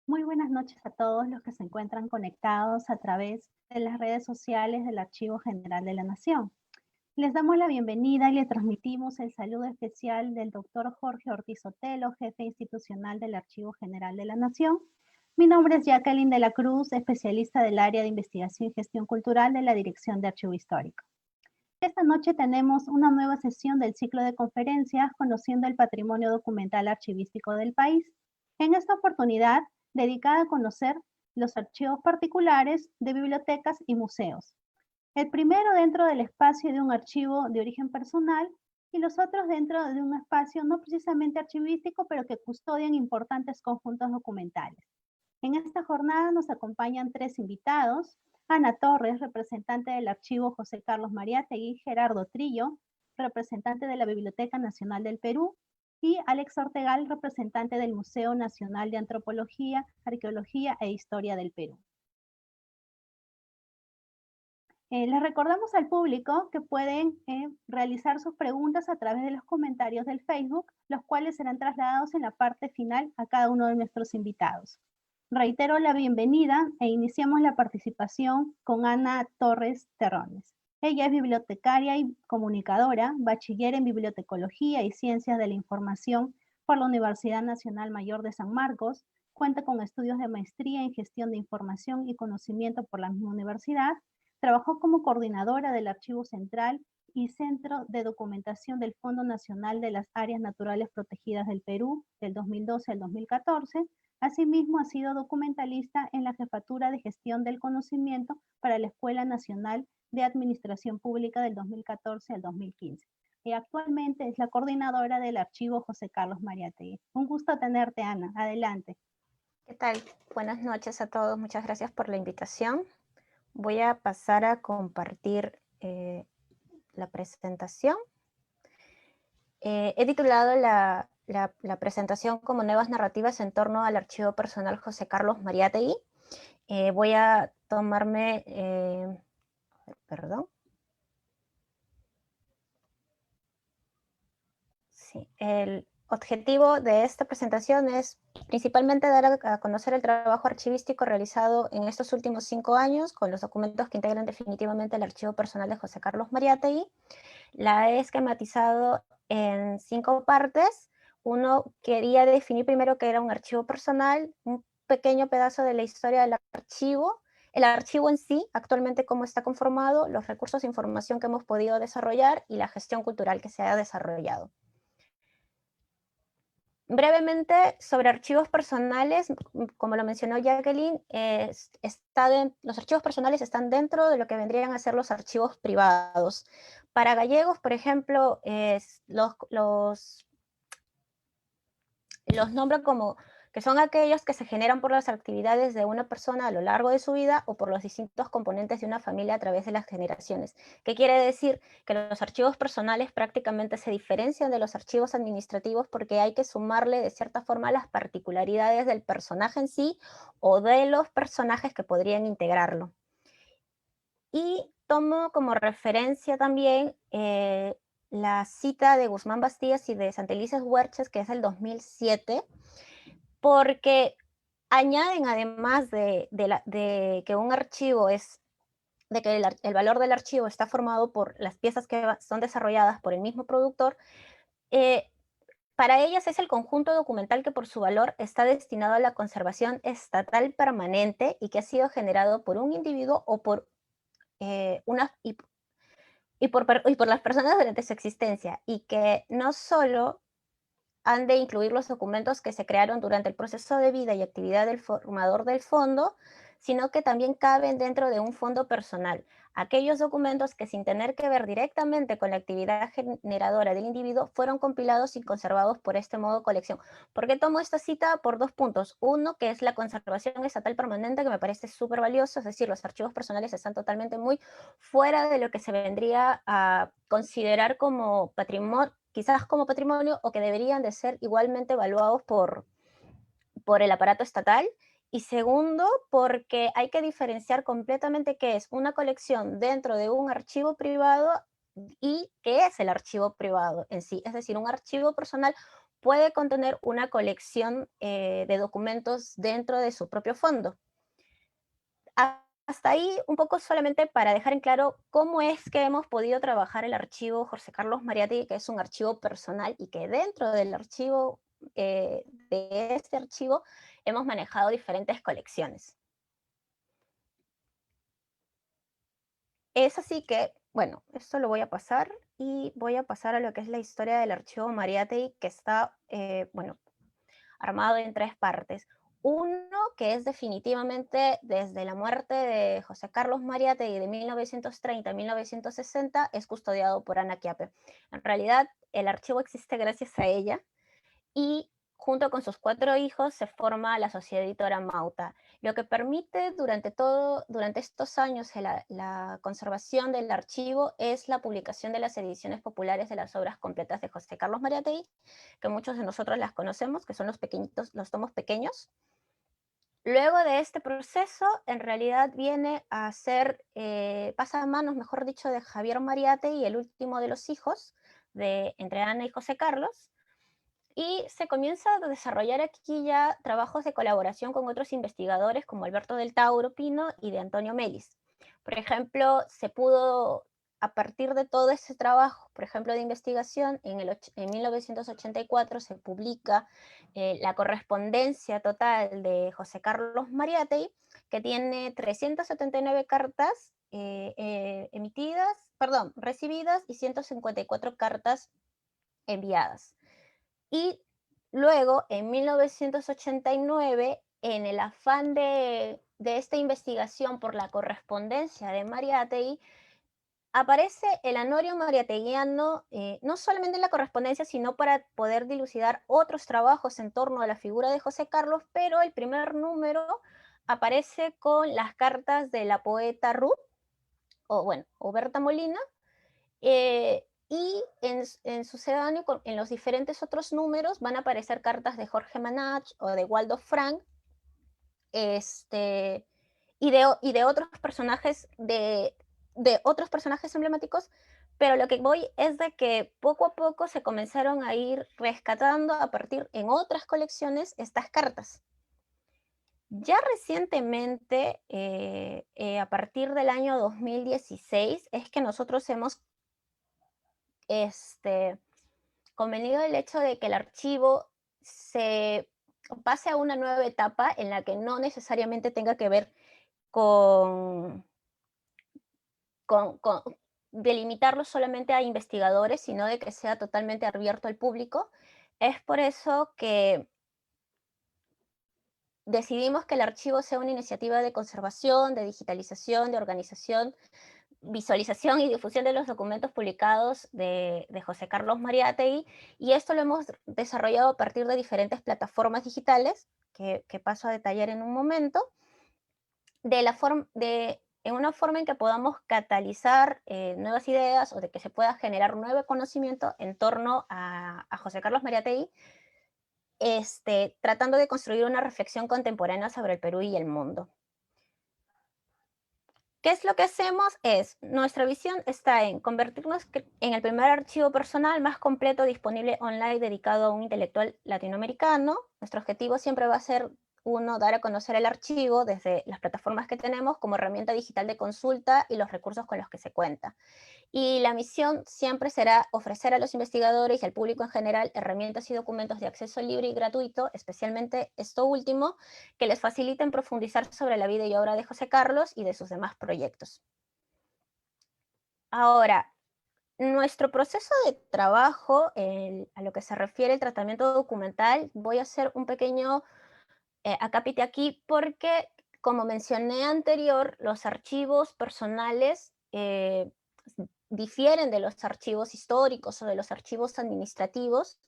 Muy buenas noches a todos los que se encuentran conectados a través de las redes sociales del Archivo General de la Nación. Les damos la bienvenida y le transmitimos el saludo especial del doctor Jorge Ortiz Otelo, jefe institucional del Archivo General de la Nación. Mi nombre es Jacqueline de la Cruz, especialista del área de investigación y gestión cultural de la Dirección de Archivo Histórico. Esta noche tenemos una nueva sesión del ciclo de conferencias Conociendo el Patrimonio Documental Archivístico del País. En esta oportunidad, dedicada a conocer los archivos particulares de bibliotecas y museos. El primero dentro del espacio de un archivo de origen personal y los otros dentro de un espacio no precisamente archivístico, pero que custodian importantes conjuntos documentales. En esta jornada nos acompañan 3 invitados: Ana Torres, representante del Archivo José Carlos Mariátegui; Gerardo Trillo, representante de la Biblioteca Nacional del Perú; y Alex Ortegal, representante del Museo Nacional de Antropología, Arqueología e Historia del Perú. Les recordamos al público que pueden realizar sus preguntas a través de los comentarios del Facebook, los cuales serán trasladados en la parte final a cada uno de nuestros invitados. Reitero la bienvenida e iniciamos la participación con Ana Torres Terrones. Ella es bibliotecaria y comunicadora, bachiller en Bibliotecología y Ciencias de la Información por la Universidad Nacional Mayor de San Marcos. Cuenta con estudios de maestría en Gestión de Información y Conocimiento por la misma universidad. Trabajó como coordinadora del Archivo Central y Centro de Documentación del Fondo Nacional de las Áreas Naturales Protegidas del Perú del 2012 al 2014. Asimismo, ha sido documentalista en la Jefatura de Gestión del Conocimiento para la Escuela Nacional de Administración Pública del 2014 al 2015. Y actualmente es la coordinadora del Archivo José Carlos Mariátegui. Un gusto tenerte, Ana. Adelante. ¿Qué tal? Buenas noches a todos. Muchas gracias por la invitación. Voy a pasar a compartir la presentación. He titulado la presentación como Nuevas narrativas en torno al archivo personal José Carlos Mariátegui. Voy a tomarme, perdón. Sí, el objetivo de esta presentación es principalmente dar a conocer el trabajo archivístico realizado en estos últimos 5 años con los documentos que integran definitivamente el archivo personal de José Carlos Mariátegui. La he esquematizado en 5 partes. Uno, quería definir primero qué era un archivo personal, un pequeño pedazo de la historia del archivo, el archivo en sí, actualmente cómo está conformado, los recursos de información que hemos podido desarrollar y la gestión cultural que se ha desarrollado. Brevemente, sobre archivos personales, como lo mencionó Jacqueline, los archivos personales están dentro de lo que vendrían a ser los archivos privados. Para gallegos, por ejemplo, los nombran como que son aquellos que se generan por las actividades de una persona a lo largo de su vida o por los distintos componentes de una familia a través de las generaciones. ¿Qué quiere decir? Que los archivos personales prácticamente se diferencian de los archivos administrativos porque hay que sumarle de cierta forma las particularidades del personaje en sí o de los personajes que podrían integrarlo. Y tomo como referencia también la cita de Guzmán Bastías y de Santelices Huerches, que es del 2007, porque añaden, además de que un archivo es, de que el valor del archivo está formado por las piezas que son desarrolladas por el mismo productor, eh, para ellas es el conjunto documental que por su valor está destinado a la conservación estatal permanente y que ha sido generado por un individuo o por y por las personas durante su existencia, y que no solo han de incluir los documentos que se crearon durante el proceso de vida y actividad del formador del fondo, sino que también caben dentro de un fondo personal. Aquellos documentos que, sin tener que ver directamente con la actividad generadora del individuo, fueron compilados y conservados por este modo colección. ¿Por qué tomo esta cita? Por dos puntos. Uno, que es la conservación estatal permanente, que me parece súper valioso, es decir, los archivos personales están totalmente muy fuera de lo que se vendría a considerar como patrimonio, quizás como patrimonio, o que deberían de ser igualmente evaluados por el aparato estatal. Y segundo, porque hay que diferenciar completamente qué es una colección dentro de un archivo privado y qué es el archivo privado en sí. Es decir, un archivo personal puede contener una colección de documentos dentro de su propio fondo. Hasta ahí un poco solamente para dejar en claro cómo es que hemos podido trabajar el archivo José Carlos Mariátegui, que es un archivo personal y que dentro del archivo, de este archivo, hemos manejado diferentes colecciones. Es así que, bueno, esto lo voy a pasar y voy a pasar a lo que es la historia del archivo Mariátegui, que está, bueno, armado en tres partes. Uno, que es definitivamente desde la muerte de José Carlos Mariátegui de 1930 a 1960, es custodiado por Ana Chiappe. En realidad, el archivo existe gracias a ella y junto con sus 4 hijos se forma la Sociedad Editora Mauta, lo que permite durante estos años la conservación del archivo es la publicación de las ediciones populares de las obras completas de José Carlos Mariátegui, que muchos de nosotros las conocemos, que son los pequeñitos, los tomos pequeños. Luego de este proceso, en realidad viene a ser, pasa a manos, mejor dicho, de Javier Mariátegui, el último de los hijos, entre Ana y José Carlos, y se comienza a desarrollar aquí ya trabajos de colaboración con otros investigadores como Alberto del Tauro Pino y de Antonio Melis. Por ejemplo, se pudo, a partir de todo ese trabajo, por ejemplo, de investigación, en 1984 se publica la correspondencia total de José Carlos Mariátegui, que tiene 379 cartas recibidas y 154 cartas enviadas. Y luego, en 1989, en el afán de esta investigación por la correspondencia de Mariátegui, aparece el Anorio Mariateguiano, no solamente en la correspondencia, sino para poder dilucidar otros trabajos en torno a la figura de José Carlos, pero el primer número aparece con las cartas de la poeta Ruth, o Berta Molina, y en sucedáneo, en los diferentes otros números, van a aparecer cartas de Jorge Manach o de Waldo Frank, y de otros personajes, de otros personajes emblemáticos, pero lo que voy es de que poco a poco se comenzaron a ir rescatando a partir en otras colecciones estas cartas. Ya recientemente, a partir del año 2016, es que nosotros hemos convenido el hecho de que el archivo se pase a una nueva etapa en la que no necesariamente tenga que ver con, con delimitarlo solamente a investigadores, sino de que sea totalmente abierto al público. Es por eso que decidimos que el archivo sea una iniciativa de conservación, de digitalización, de organización visualización y difusión de los documentos publicados de José Carlos Mariátegui, y esto lo hemos desarrollado a partir de diferentes plataformas digitales, que paso a detallar en un momento, en una forma en que podamos catalizar nuevas ideas o de que se pueda generar nuevo conocimiento en torno a José Carlos Mariátegui, tratando de construir una reflexión contemporánea sobre el Perú y el mundo. ¿Qué es lo que hacemos? Nuestra visión está en convertirnos en el primer archivo personal más completo disponible online dedicado a un intelectual latinoamericano. Nuestro objetivo siempre va a ser, uno, dar a conocer el archivo desde las plataformas que tenemos como herramienta digital de consulta y los recursos con los que se cuenta. Y la misión siempre será ofrecer a los investigadores y al público en general herramientas y documentos de acceso libre y gratuito, especialmente esto último, que les faciliten profundizar sobre la vida y obra de José Carlos y de sus demás proyectos. Ahora, nuestro proceso de trabajo, a lo que se refiere el tratamiento documental, voy a hacer un pequeño acápite aquí porque, como mencioné anterior, los archivos personales difieren de los archivos históricos o de los archivos administrativos,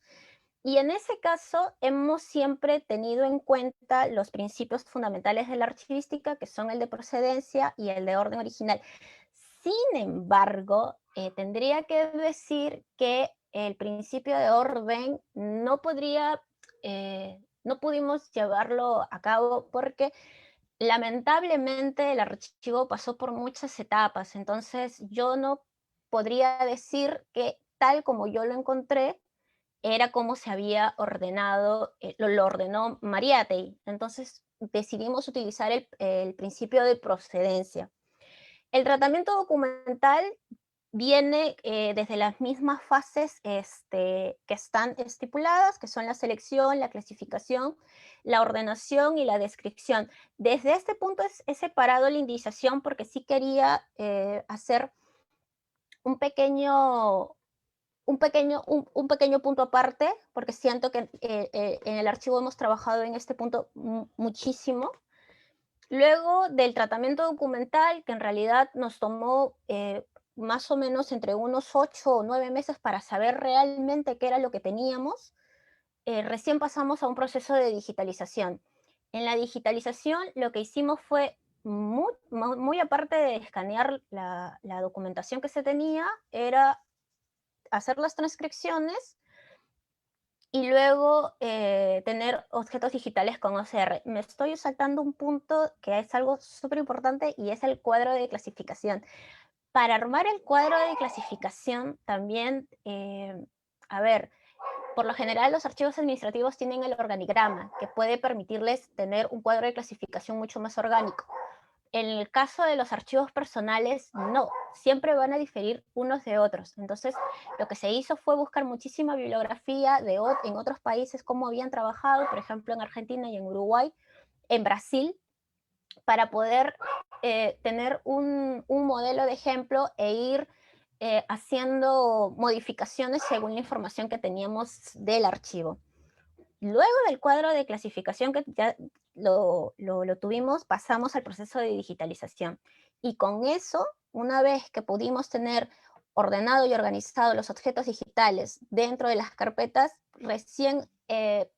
y en ese caso hemos siempre tenido en cuenta los principios fundamentales de la archivística, que son el de procedencia y el de orden original. Sin embargo, tendría que decir que el principio de orden no pudimos llevarlo a cabo porque lamentablemente el archivo pasó por muchas etapas, entonces yo no podría decir que tal como yo lo encontré era como se había ordenado, lo ordenó Mariátegui. Entonces decidimos utilizar el principio de procedencia. El tratamiento documental viene desde las mismas fases que están estipuladas, que son la selección, la clasificación, la ordenación y la descripción. Desde este punto he separado la indización porque sí quería hacer un pequeño, un pequeño punto aparte, porque siento que en el archivo hemos trabajado en este punto muchísimo. Luego del tratamiento documental, que en realidad nos tomó más o menos entre unos 8 o 9 meses para saber realmente qué era lo que teníamos, recién pasamos a un proceso de digitalización. En la digitalización lo que hicimos fue, muy aparte de escanear la documentación que se tenía, era hacer las transcripciones y luego tener objetos digitales con OCR. Me estoy saltando un punto que es algo súper importante y es el cuadro de clasificación. Para armar el cuadro de clasificación también, a ver, por lo general los archivos administrativos tienen el organigrama, que puede permitirles tener un cuadro de clasificación mucho más orgánico. En el caso de los archivos personales, no, siempre van a diferir unos de otros. Entonces, lo que se hizo fue buscar muchísima bibliografía en otros países, cómo habían trabajado, por ejemplo, en Argentina y en Uruguay, en Brasil, para poder tener un modelo de ejemplo e ir haciendo modificaciones según la información que teníamos del archivo. Luego del cuadro de clasificación que ya lo tuvimos, pasamos al proceso de digitalización. Y con eso, una vez que pudimos tener ordenado y organizado los objetos digitales dentro de las carpetas, recién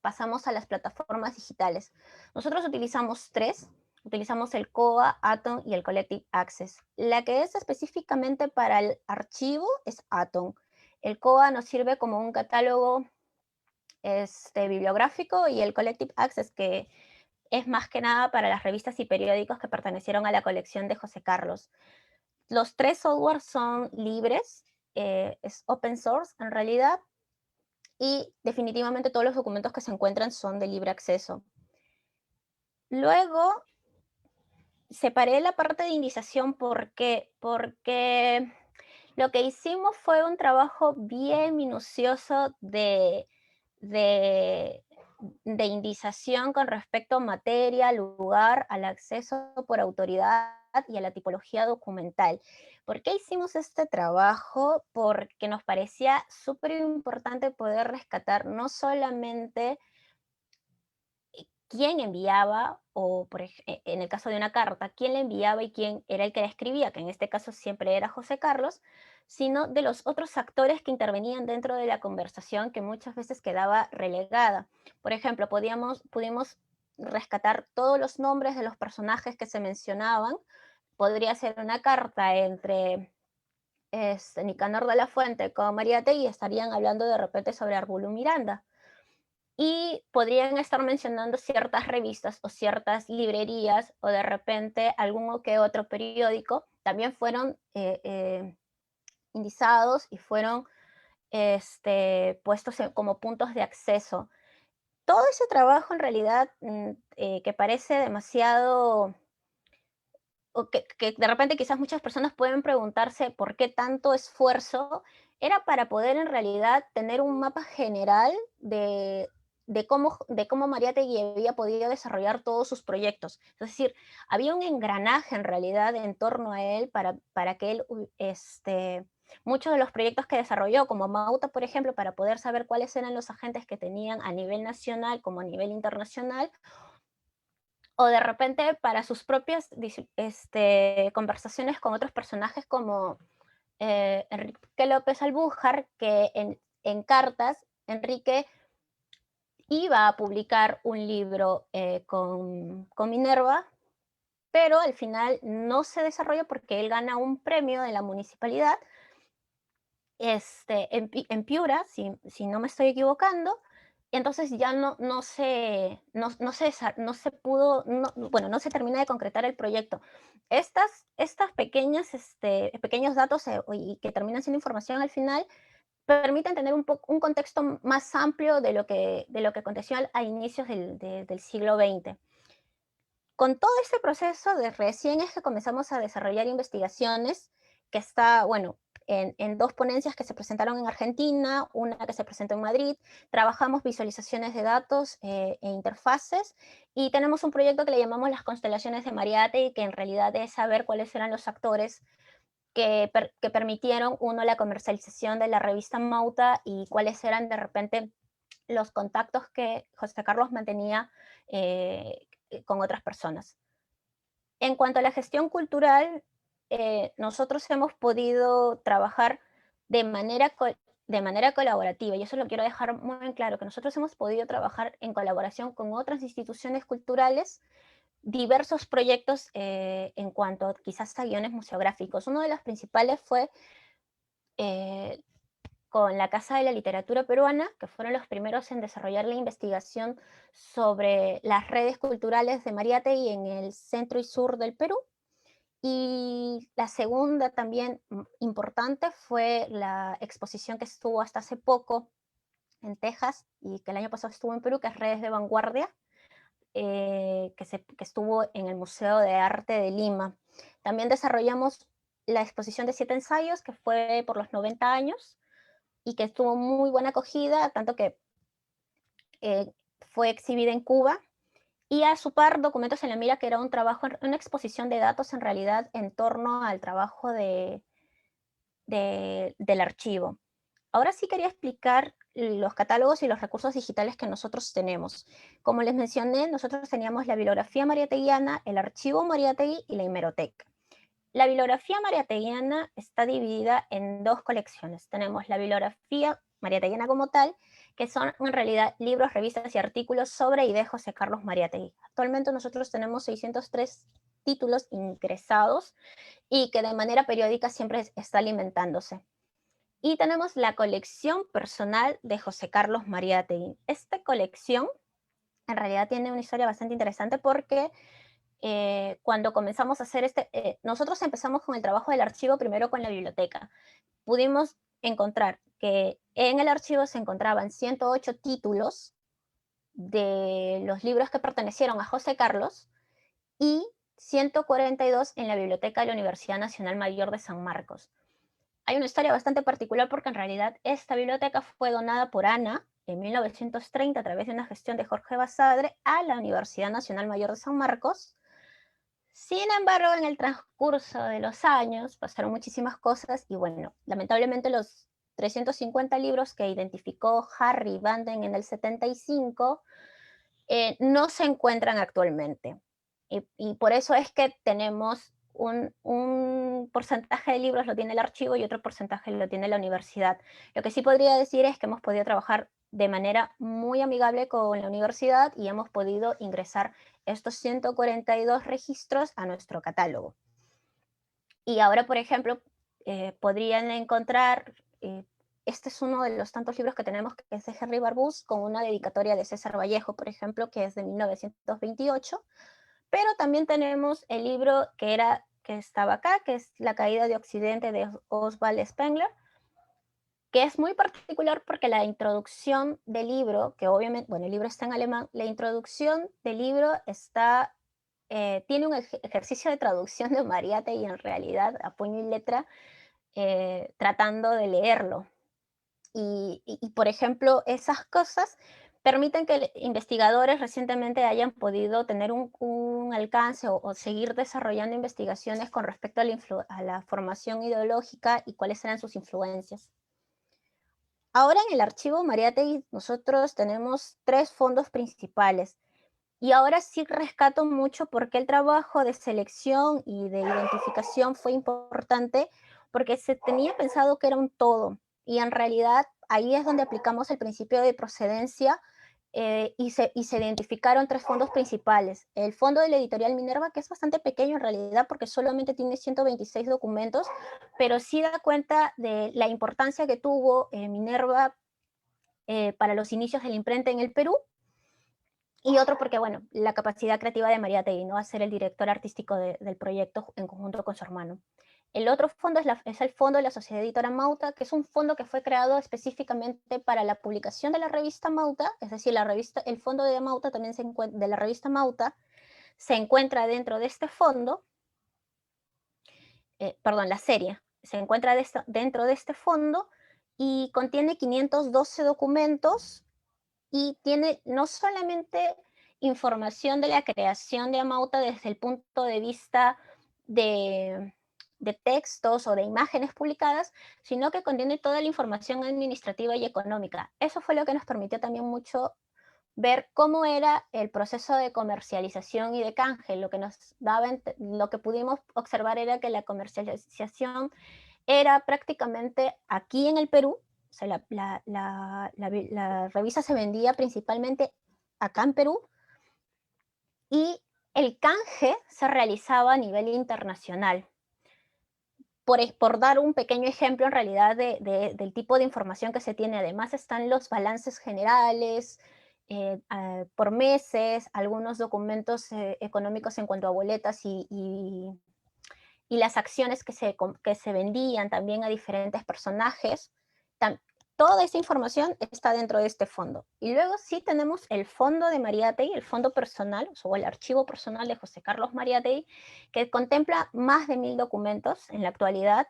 pasamos a las plataformas digitales. Nosotros utilizamos tres. Utilizamos el COA, Atom y el Collective Access. La que es específicamente para el archivo es Atom. El COA nos sirve como un catálogo bibliográfico, y el Collective Access, que es más que nada para las revistas y periódicos que pertenecieron a la colección de José Carlos. Los tres softwares son libres, es open source en realidad, y definitivamente todos los documentos que se encuentran son de libre acceso. Luego, separé la parte de indización, ¿por qué? Porque lo que hicimos fue un trabajo bien minucioso de, de indización con respecto a materia, lugar, al acceso por autoridad y a la tipología documental. ¿Por qué hicimos este trabajo? Porque nos parecía súper importante poder rescatar no solamente quién enviaba, o en el caso de una carta, quién la enviaba y quién era el que la escribía, que en este caso siempre era José Carlos, sino de los otros actores que intervenían dentro de la conversación, que muchas veces quedaba relegada. Por ejemplo, pudimos rescatar todos los nombres de los personajes que se mencionaban. Podría ser una carta entre Nicanor de la Fuente con Mariátegui, y estarían hablando de repente sobre Arbulo Miranda. Y podrían estar mencionando ciertas revistas o ciertas librerías, o de repente alguno que otro periódico, también fueron indizados y fueron puestos como puntos de acceso. Todo ese trabajo en realidad, que parece demasiado, o que de repente quizás muchas personas pueden preguntarse por qué tanto esfuerzo, era para poder en realidad tener un mapa general de cómo Mariátegui había podido desarrollar todos sus proyectos. Es decir, había un engranaje en realidad en torno a él para que él, muchos de los proyectos que desarrolló, como Mauta, por ejemplo, para poder saber cuáles eran los agentes que tenían a nivel nacional como a nivel internacional, o de repente para sus propias conversaciones con otros personajes como Enrique López Albújar, que en cartas Enrique iba a publicar un libro con Minerva, pero al final no se desarrolla porque él gana un premio de la municipalidad en Piura, si no me estoy equivocando. Entonces ya no se pudo, bueno, no se termina de concretar el proyecto. Estas pequeños datos, y que terminan siendo información al final, permiten tener un contexto más amplio de lo que aconteció a inicios del siglo XX. Con todo este proceso, de recién es que comenzamos a desarrollar investigaciones, que está, bueno, en dos ponencias que se presentaron en Argentina, una que se presentó en Madrid. Trabajamos visualizaciones de datos e interfaces, y tenemos un proyecto que le llamamos las constelaciones de Mariátegui, que en realidad es saber cuáles eran los actores que permitieron, uno, la comercialización de la revista Mauta, y cuáles eran de repente los contactos que José Carlos mantenía con otras personas. En cuanto a la gestión cultural, nosotros hemos podido trabajar de manera, de manera colaborativa, y eso lo quiero dejar muy en claro, que nosotros hemos podido trabajar en colaboración con otras instituciones culturales, diversos proyectos en cuanto quizás a guiones museográficos. Uno de los principales fue eh, con la Casa de la Literatura Peruana, que fueron los primeros en desarrollar la investigación sobre las redes culturales de Mariátegui en el centro y sur del Perú. Y la segunda también importante fue la exposición que estuvo hasta hace poco en Texas, y que el año pasado estuvo en Perú, que es Redes de Vanguardia, que estuvo en el Museo de Arte de Lima. También desarrollamos la exposición de 7 ensayos, que fue por los 90 años, y que tuvo muy buena acogida, tanto que fue exhibida en Cuba. Y a su par, Documentos en la Mira, que era un trabajo, una exposición de datos en realidad en torno al trabajo del archivo. Ahora sí quería explicar los catálogos y los recursos digitales que nosotros tenemos. Como les mencioné, nosotros teníamos la bibliografía mariateguiana, el archivo Mariátegui y la hemeroteca. La bibliografía mariateguiana está dividida en dos colecciones. Tenemos la bibliografía mariateguiana como tal, que son en realidad libros, revistas y artículos sobre y de José Carlos Mariátegui. Actualmente nosotros tenemos 603 títulos ingresados, y que de manera periódica siempre está alimentándose. Y tenemos la colección personal de José Carlos Mariátegui. Esta colección en realidad tiene una historia bastante interesante, porque cuando comenzamos a hacer nosotros empezamos con el trabajo del archivo primero con la biblioteca. Pudimos encontrar que en el archivo se encontraban 108 títulos de los libros que pertenecieron a José Carlos, y 142 en la biblioteca de la Universidad Nacional Mayor de San Marcos. Hay una historia bastante particular, porque en realidad esta biblioteca fue donada por Ana en 1930 a través de una gestión de Jorge Basadre a la Universidad Nacional Mayor de San Marcos. Sin embargo, en el transcurso de los años pasaron muchísimas cosas, y bueno, lamentablemente los 350 libros que identificó Harry Vanden en el 75 no se encuentran actualmente. Y por eso es que tenemos un porcentaje de libros lo tiene el archivo y otro porcentaje lo tiene la universidad. Lo que sí podría decir es que hemos podido trabajar de manera muy amigable con la universidad y hemos podido ingresar estos 142 registros a nuestro catálogo. Y ahora, por ejemplo, podrían encontrar, este es uno de los tantos libros que tenemos, que es de Henry Barbús, con una dedicatoria de César Vallejo, por ejemplo, que es de 1928, pero también tenemos el libro que estaba acá, que es La caída de Occidente de Oswald Spengler, que es muy particular porque la introducción del libro, que obviamente, bueno, el libro está en alemán, la introducción del libro está, tiene un ejercicio de traducción de Mariátegui en realidad, a puño y letra, tratando de leerlo. Por ejemplo, esas cosas permiten que investigadores recientemente hayan podido tener un alcance o seguir desarrollando investigaciones con respecto a la formación ideológica y cuáles eran sus influencias. Ahora en el archivo Mariátegui nosotros tenemos 3 fondos principales. Y ahora sí rescato mucho porque el trabajo de selección y de identificación fue importante, porque se tenía pensado que era un todo. Y en realidad ahí es donde aplicamos el principio de procedencia, y se identificaron 3 fondos principales. El fondo de la editorial Minerva, que es bastante pequeño en realidad porque solamente tiene 126 documentos, pero sí da cuenta de la importancia que tuvo Minerva para los inicios de la imprenta en el Perú. Y otro porque, bueno, la capacidad creativa de Mariátegui, ¿no? A ser el director artístico del proyecto en conjunto con su hermano. El otro fondo es el fondo de la Sociedad Editora Mauta, que es un fondo que fue creado específicamente para la publicación de la revista Mauta, es decir, el fondo de Mauta también de la revista Mauta se encuentra dentro de este fondo, perdón, la serie, se encuentra dentro de este fondo y contiene 512 documentos y tiene no solamente información de la creación de Amauta desde el punto de vista de, de textos o de imágenes publicadas, sino que contiene toda la información administrativa y económica. Eso fue lo que nos permitió también mucho ver cómo era el proceso de comercialización y de canje. Lo que pudimos observar era que la comercialización era prácticamente aquí en el Perú. O sea, la revista se vendía principalmente acá en Perú y el canje se realizaba a nivel internacional. Por dar un pequeño ejemplo en realidad del tipo de información que se tiene, además están los balances generales por meses, algunos documentos económicos en cuanto a boletas y las acciones que se vendían también a diferentes personajes. Toda esa información está dentro de este fondo. Y luego sí tenemos el fondo de Mariátegui, el fondo personal, o el archivo personal de José Carlos Mariátegui, que contempla más de 1000 documentos en la actualidad.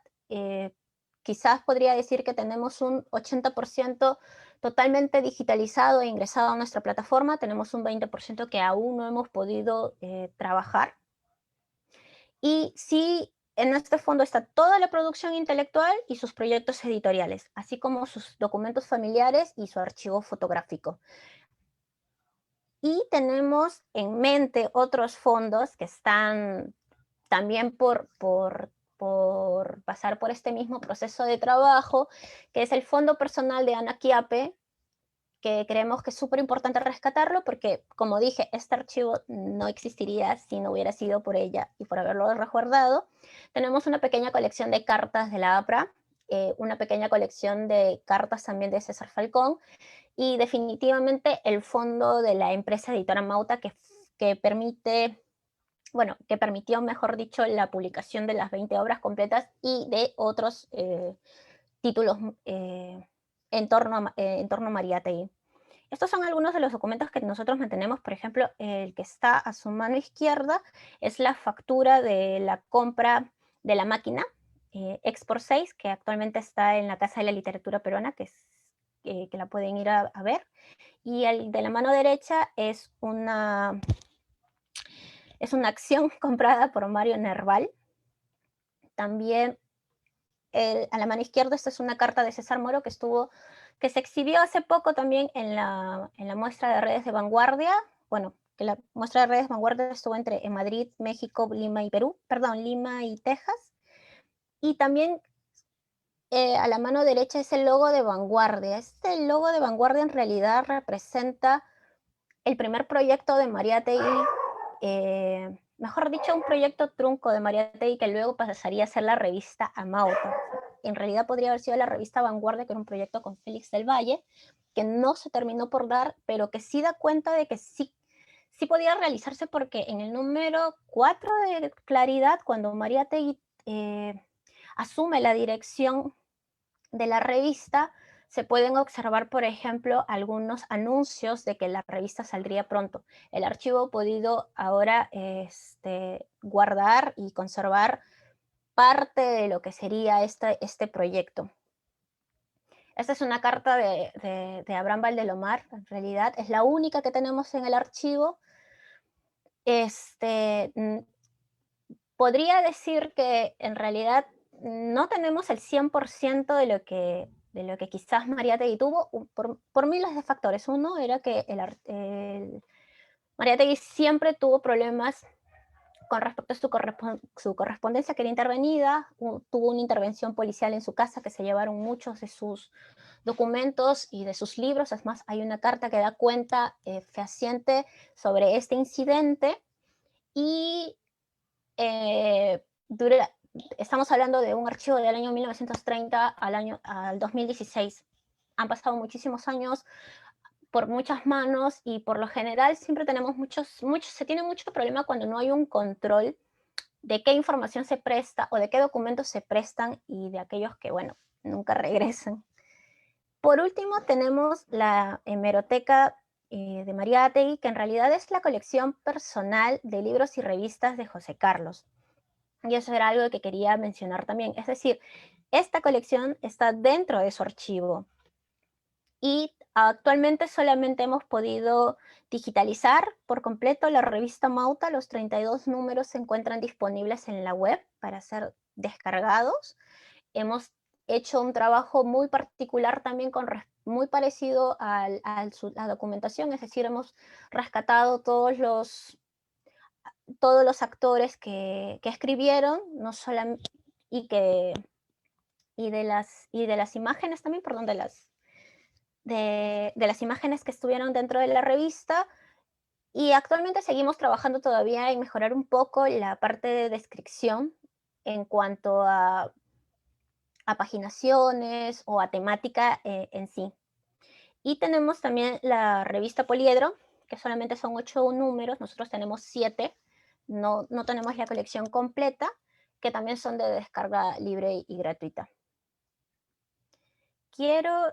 Quizás podría decir que tenemos un 80% totalmente digitalizado e ingresado a nuestra plataforma, tenemos un 20% que aún no hemos podido trabajar. Y sí, en este fondo está toda la producción intelectual y sus proyectos editoriales, así como sus documentos familiares y su archivo fotográfico. Y tenemos en mente otros fondos que están también por pasar por este mismo proceso de trabajo, que es el fondo personal de Ana Quiape, que creemos que es súper importante rescatarlo porque, como dije, este archivo no existiría si no hubiera sido por ella y por haberlo resguardado. Tenemos una pequeña colección de cartas de la APRA, una pequeña colección de cartas también de César Falcón y definitivamente el fondo de la empresa editora Mauta que permite, bueno, que permitió, mejor dicho, la publicación de las 20 obras completas y de otros títulos en torno a Mariátegui. Estos son algunos de los documentos que nosotros mantenemos. Por ejemplo, el que está a su mano izquierda es la factura de la compra de la máquina Export 6, que actualmente está en la Casa de la Literatura Peruana, que la pueden ir a ver. Y el de la mano derecha es una acción comprada por Mario Nerval. También a la mano izquierda, esta es una carta de César Moro que se exhibió hace poco también en la muestra de redes de Vanguardia, bueno, que la muestra de redes Vanguardia estuvo en Madrid, México, Lima y Perú, perdón, Lima y Texas. Y también a la mano derecha es el logo de Vanguardia. Este logo de Vanguardia en realidad representa el primer proyecto de Mariátegui, mejor dicho, un proyecto trunco de Mariátegui que luego pasaría a ser la revista Amauta. En realidad podría haber sido la revista Vanguardia, que era un proyecto con Félix del Valle, que no se terminó por dar, pero que sí da cuenta de que sí, sí podía realizarse, porque en el número 4 de Claridad, cuando Mariátegui asume la dirección de la revista, se pueden observar, por ejemplo, algunos anuncios de que la revista saldría pronto. El archivo ha podido ahora guardar y conservar parte de lo que sería este proyecto. Esta es una carta de Abraham Valdelomar, en realidad es la única que tenemos en el archivo. Podría decir que en realidad no tenemos el 100% de lo que quizás Mariátegui tuvo, por miles de factores. Uno era que Mariátegui siempre tuvo problemas con respecto a su correspondencia, que era intervenida. Tuvo una intervención policial en su casa, que se llevaron muchos de sus documentos y de sus libros. Es más, hay una carta que da cuenta fehaciente sobre este incidente. Y estamos hablando de un archivo del año 1930 al 2016. Han pasado muchísimos años por muchas manos, y por lo general siempre tenemos se tiene mucho problema cuando no hay un control de qué información se presta o de qué documentos se prestan, y de aquellos que, bueno, nunca regresan. Por último, tenemos la hemeroteca de Mariátegui, que en realidad es la colección personal de libros y revistas de José Carlos. Y eso era algo que quería mencionar también. Es decir, esta colección está dentro de su archivo. Y actualmente solamente hemos podido digitalizar por completo la revista Mauta. Los 32 números se encuentran disponibles en la web para ser descargados. Hemos hecho un trabajo muy particular también, muy parecido a la documentación, es decir, hemos rescatado todos los actores que escribieron, no solamente, y de las imágenes también, perdón, de las imágenes que estuvieron dentro de la revista. Y actualmente seguimos trabajando todavía en mejorar un poco la parte de descripción en cuanto a paginaciones o a temática en sí. Y tenemos también la revista Poliedro, que solamente son 8 números, nosotros tenemos 7, no tenemos la colección completa, que también son de descarga libre y gratuita. Quiero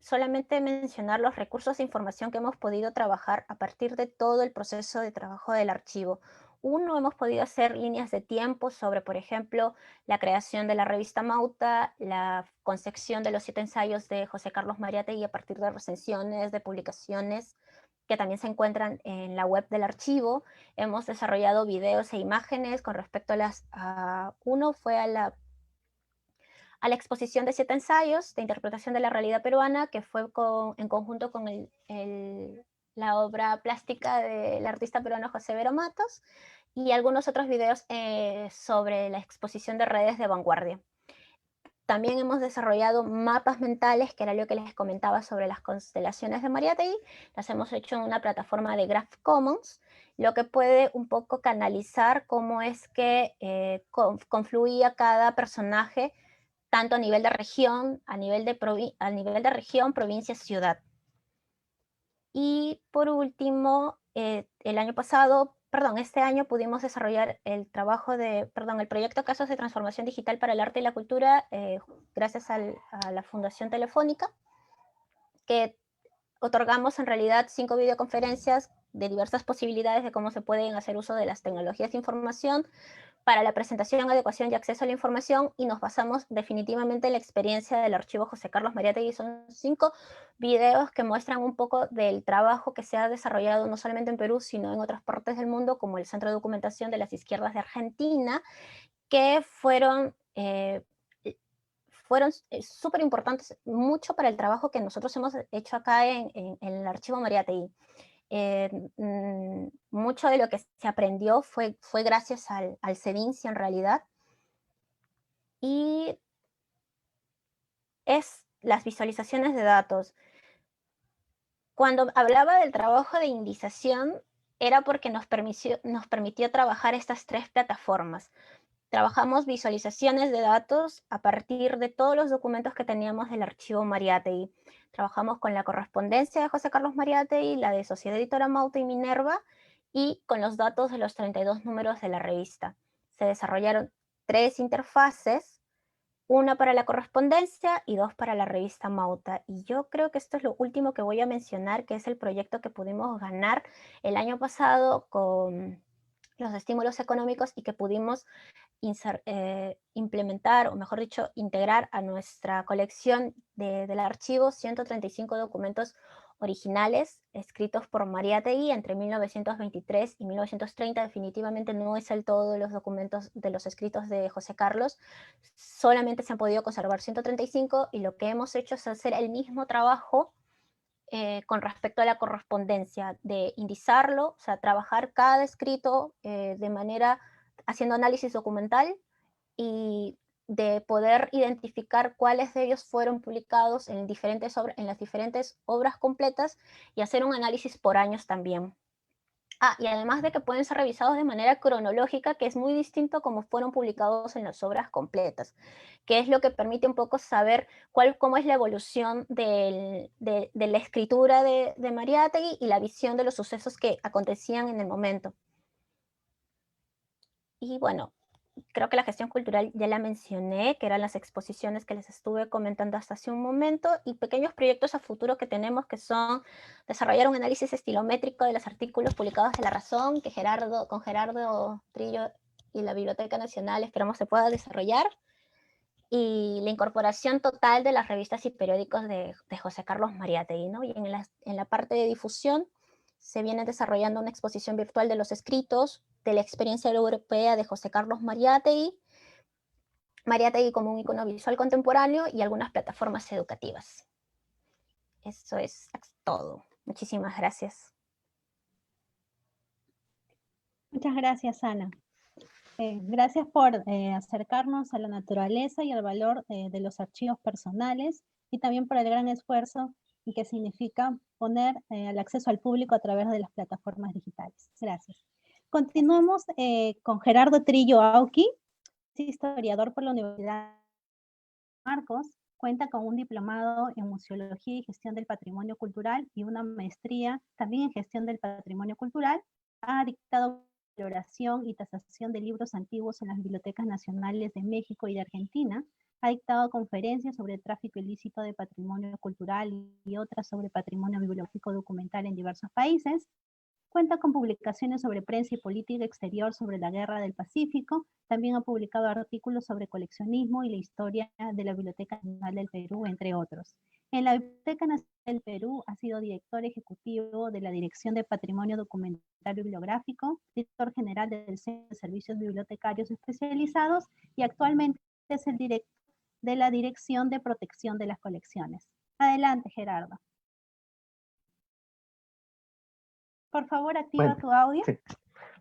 solamente mencionar los recursos de información que hemos podido trabajar a partir de todo el proceso de trabajo del archivo. Uno, hemos podido hacer líneas de tiempo sobre, por ejemplo, la creación de la revista Mauta, la concepción de los 7 ensayos de José Carlos Mariátegui a partir de recensiones, de publicaciones que también se encuentran en la web del archivo. Hemos desarrollado videos e imágenes con respecto uno fue a la exposición de 7 ensayos de interpretación de la realidad peruana, que fue en conjunto con la obra plástica del artista peruano José Vero Matos, y algunos otros videos sobre la exposición de redes de Vanguardia. También hemos desarrollado mapas mentales, que era lo que les comentaba sobre las constelaciones de Mariátegui. Las hemos hecho en una plataforma de Graph Commons, lo que puede un poco canalizar cómo es que confluía cada personaje, tanto a nivel de región, a nivel de región, provincia, ciudad. Y por último, este año pudimos desarrollar el proyecto Casos de Transformación Digital para el Arte y la Cultura, gracias a la Fundación Telefónica, que otorgamos en realidad 5 videoconferencias de diversas posibilidades de cómo se pueden hacer uso de las tecnologías de información para la presentación, adecuación y acceso a la información, y nos basamos definitivamente en la experiencia del archivo José Carlos Mariátegui. Son 5 videos que muestran un poco del trabajo que se ha desarrollado no solamente en Perú, sino en otras partes del mundo, como el Centro de Documentación de las Izquierdas de Argentina, que fueron súper importantes, mucho para el trabajo que nosotros hemos hecho acá en el archivo Mariátegui. Mucho de lo que se aprendió fue gracias al CEDINSI en realidad, y es las visualizaciones de datos. Cuando hablaba del trabajo de indización, era porque nos permitió trabajar estas 3 plataformas. Trabajamos visualizaciones de datos a partir de todos los documentos que teníamos del archivo Mariátegui. Trabajamos con la correspondencia de José Carlos Mariátegui, la de Sociedad Editora Mauta y Minerva, y con los datos de los 32 números de la revista. Se desarrollaron 3 interfaces, una para la correspondencia y 2 para la revista Mauta. Y yo creo que esto es lo último que voy a mencionar, que es el proyecto que pudimos ganar el año pasado con los estímulos económicos y que pudimos implementar, o mejor dicho, integrar a nuestra colección del archivo 135 documentos originales escritos por Mariátegui entre 1923 y 1930. Definitivamente no es el todo de los documentos de los escritos de José Carlos, solamente se han podido conservar 135, y lo que hemos hecho es hacer el mismo trabajo con respecto a la correspondencia, de indizarlo, o sea, trabajar cada escrito de manera, haciendo análisis documental, y de poder identificar cuáles de ellos fueron publicados en las diferentes obras completas, y hacer un análisis por años también. Y además de que pueden ser revisados de manera cronológica, que es muy distinto como fueron publicados en las obras completas, que es lo que permite un poco saber cómo es la evolución de la escritura de Mariátegui y la visión de los sucesos que acontecían en el momento. Y bueno, creo que la gestión cultural ya la mencioné, que eran las exposiciones que les estuve comentando hasta hace un momento, y pequeños proyectos a futuro que tenemos, que son desarrollar un análisis estilométrico de los artículos publicados de La Razón, que con Gerardo Trillo y la Biblioteca Nacional esperamos se pueda desarrollar, y la incorporación total de las revistas y periódicos de José Carlos Mariátegui, ¿no? Y en la parte de difusión se viene desarrollando una exposición virtual de los escritos de la experiencia europea de José Carlos Mariátegui como un icono visual contemporáneo, y algunas plataformas educativas. Eso es todo. Muchísimas gracias. Muchas gracias, Ana. Gracias por acercarnos a la naturaleza y al valor de los archivos personales, y también por el gran esfuerzo y que significa poner el acceso al público a través de las plataformas digitales. Gracias. Continuamos con Gerardo Trillo Auqui, historiador por la Universidad Marcos, cuenta con un diplomado en Museología y Gestión del Patrimonio Cultural y una maestría también en Gestión del Patrimonio Cultural. Ha dictado valoración y tasación de libros antiguos en las bibliotecas nacionales de México y de Argentina. Ha dictado conferencias sobre tráfico ilícito de patrimonio cultural y otras sobre patrimonio bibliográfico documental en diversos países. Cuenta con publicaciones sobre prensa y política exterior sobre la Guerra del Pacífico. También ha publicado artículos sobre coleccionismo y la historia de la Biblioteca Nacional del Perú, entre otros. En la Biblioteca Nacional del Perú ha sido director ejecutivo de la Dirección de Patrimonio Documental Bibliográfico, director general del Centro de Servicios Bibliotecarios Especializados, y actualmente es el director de la Dirección de Protección de las Colecciones. Adelante, Gerardo. Por favor, activa tu audio. Sí.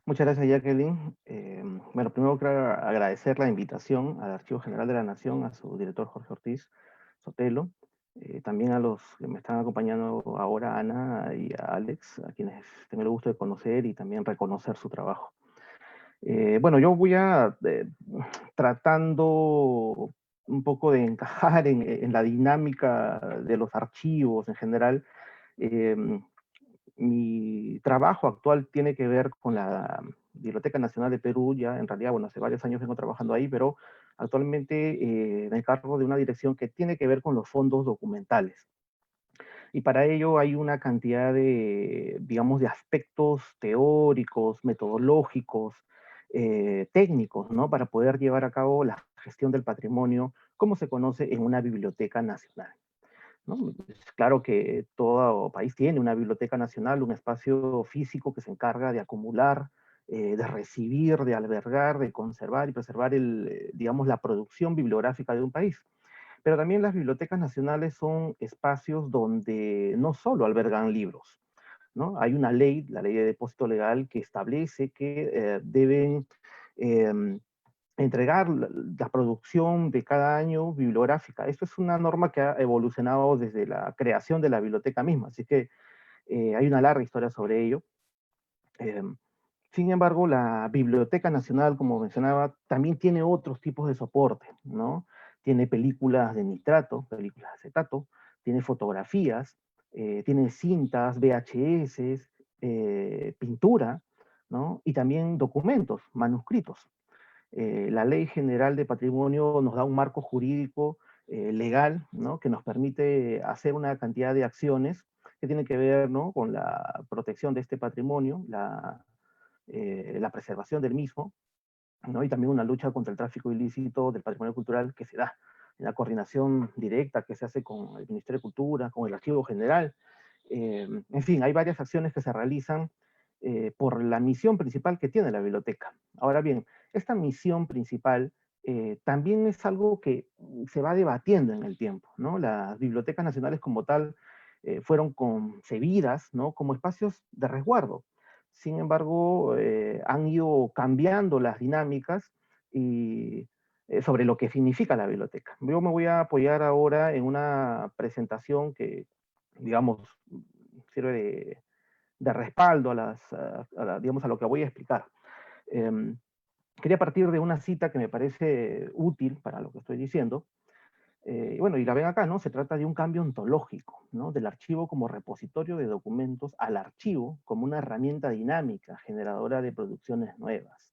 Muchas gracias, Jacqueline. Bueno, primero quiero agradecer la invitación al Archivo General de la Nación, a su director Jorge Ortiz Sotelo, también a los que me están acompañando ahora, Ana y a Alex, a quienes tengo el gusto de conocer y también reconocer su trabajo. Bueno, yo voy a tratando un poco de encajar en la dinámica de los archivos en general. Mi trabajo actual tiene que ver con la Biblioteca Nacional de Perú. Ya en realidad, bueno, hace varios años vengo trabajando ahí, pero actualmente me encargo de una dirección que tiene que ver con los fondos documentales. Y para ello hay una cantidad de, digamos, de aspectos teóricos, metodológicos, técnicos, ¿no? Para poder llevar a cabo la gestión del patrimonio, como se conoce en una biblioteca nacional, ¿no? Es claro que todo país tiene una biblioteca nacional, un espacio físico que se encarga de acumular, de recibir, de albergar, de conservar y preservar digamos, la producción bibliográfica de un país. Pero también las bibliotecas nacionales son espacios donde no solo albergan libros, ¿no? Hay una ley, la ley de depósito legal, que establece que deben entregar la producción de cada año bibliográfica. Esto es una norma que ha evolucionado desde la creación de la biblioteca misma, así que hay una larga historia sobre ello. Sin embargo, la Biblioteca Nacional, como mencionaba, también tiene otros tipos de soporte, ¿no? Tiene películas de nitrato, películas de acetato, tiene fotografías, tiene cintas, VHS, pintura, ¿no? Y también documentos, manuscritos. La Ley General de Patrimonio nos da un marco jurídico legal, ¿no? Que nos permite hacer una cantidad de acciones que tienen que ver, ¿no? Con la protección de este patrimonio, la preservación del mismo, ¿no? Y también una lucha contra el tráfico ilícito del patrimonio cultural que se da en la coordinación directa que se hace con el Ministerio de Cultura, con el Archivo General. En fin, hay varias acciones que se realizan por la misión principal que tiene la biblioteca. Ahora bien, esta misión principal también es algo que se va debatiendo en el tiempo, ¿no? Las bibliotecas nacionales como tal fueron concebidas, ¿no? Como espacios de resguardo. Sin embargo, han ido cambiando las dinámicas y, sobre lo que significa la biblioteca. Yo me voy a apoyar ahora en una presentación que, digamos, sirve de respaldo digamos, a lo que voy a explicar. Quería partir de una cita que me parece útil para lo que estoy diciendo. Bueno, y la ven acá, ¿no? Se trata de un cambio ontológico, ¿no? Del archivo como repositorio de documentos al archivo como una herramienta dinámica, generadora de producciones nuevas,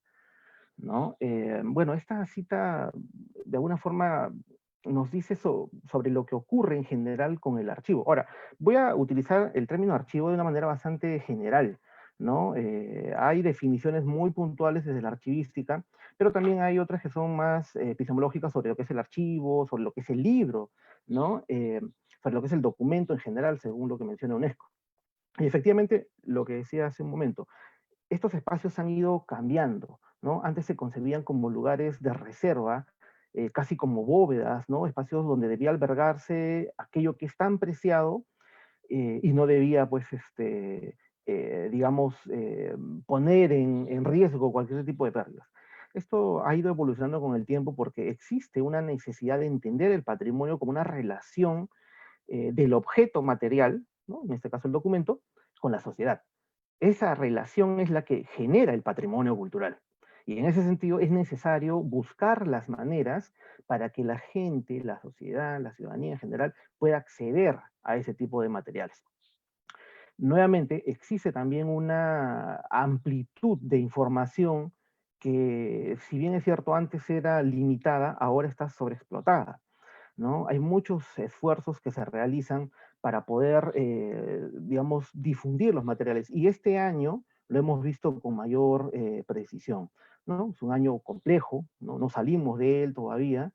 ¿no? Bueno, esta cita de alguna forma nos dice sobre lo que ocurre en general con el archivo. Ahora, voy a utilizar el término archivo de una manera bastante general, ¿no? Hay definiciones muy puntuales desde la archivística, pero también hay otras que son más epistemológicas sobre lo que es el archivo, sobre lo que es el libro, ¿no? Sobre lo que es el documento en general, según lo que menciona UNESCO. Y efectivamente, lo que decía hace un momento, estos espacios han ido cambiando, ¿no? Antes se concebían como lugares de reserva, casi como bóvedas, ¿no? Espacios donde debía albergarse aquello que es tan preciado y no debía, pues, digamos, poner en riesgo cualquier tipo de pérdidas. Esto ha ido evolucionando con el tiempo porque existe una necesidad de entender el patrimonio como una relación del objeto material, ¿no? En este caso el documento, con la sociedad. Esa relación es la que genera el patrimonio cultural. Y en ese sentido es necesario buscar las maneras para que la gente, la sociedad, la ciudadanía en general pueda acceder a ese tipo de materiales. Nuevamente, existe también una amplitud de información que, si bien es cierto, antes era limitada, ahora está sobreexplotada, ¿no? Hay muchos esfuerzos que se realizan para poder, digamos, difundir los materiales. Y este año lo hemos visto con mayor precisión, ¿no? Es un año complejo, ¿no? No salimos de él todavía.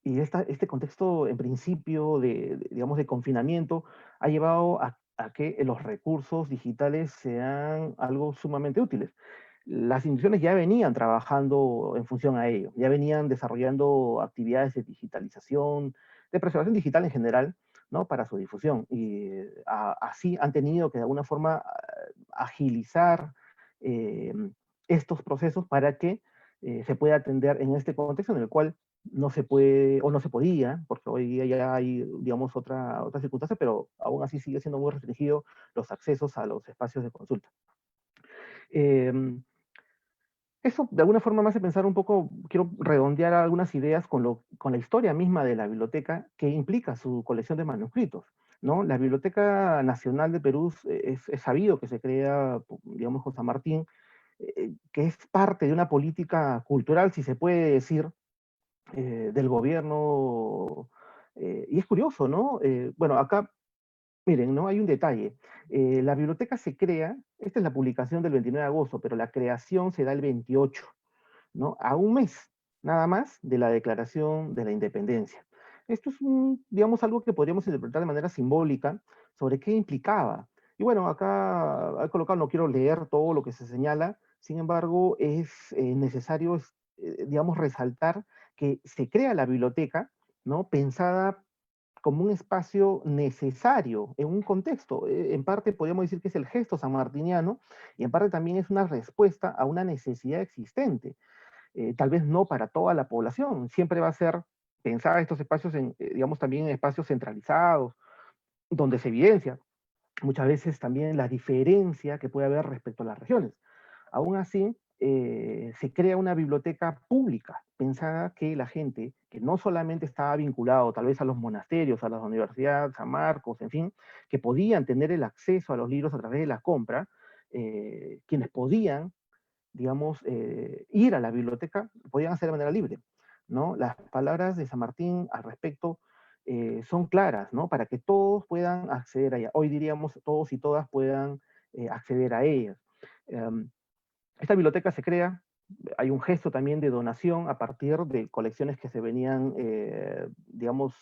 Y este contexto, en principio, digamos, de confinamiento, ha llevado a que los recursos digitales sean algo sumamente útiles. Las instituciones ya venían trabajando en función a ello, ya venían desarrollando actividades de digitalización, de preservación digital en general, ¿no? Para su difusión. Y así han tenido que de alguna forma agilizar eh, estos procesos para que se pueda atender en este contexto en el cual no se puede, o no se podía, porque hoy día ya hay, digamos, otra circunstancia, pero aún así sigue siendo muy restringido los accesos a los espacios de consulta. Eh, Eso de alguna forma me hace pensar un poco, quiero redondear algunas ideas con la historia misma de la biblioteca que implica su colección de manuscritos, ¿no? La Biblioteca Nacional de Perú es sabido que se crea, digamos, con San Martín, que es parte de una política cultural, si se puede decir, del gobierno. Y es curioso, ¿no? Bueno, acá, miren, ¿no? Hay un detalle. La biblioteca se crea, esta es la publicación del 29 de agosto, pero la creación se da el 28, ¿no? A un mes, nada más, de la declaración de la independencia. Esto es, digamos, algo que podríamos interpretar de manera simbólica sobre qué implicaba. Y bueno, acá he colocado, no quiero leer todo lo que se señala, sin embargo, es necesario, digamos, resaltar que se crea la biblioteca, ¿no? Pensada como un espacio necesario en un contexto. En parte podríamos decir que es el gesto sanmartiniano y en parte también es una respuesta a una necesidad existente. Tal vez no para toda la población, siempre va a ser pensar estos espacios en, digamos, también en espacios centralizados, donde se evidencia muchas veces también la diferencia que puede haber respecto a las regiones. Aún así, se crea una biblioteca pública, pensada que la gente que no solamente estaba vinculado tal vez a los monasterios, a las universidades, San Marcos, en fin, que podían tener el acceso a los libros a través de la compra, quienes podían, digamos, ir a la biblioteca, podían hacer de manera libre, ¿no? Las palabras de San Martín al respecto son claras, ¿no? Para que todos puedan acceder a ella. Hoy diríamos todos y todas puedan acceder a ellas. Um, esta biblioteca se crea, hay un gesto también de donación a partir de colecciones que se venían, digamos,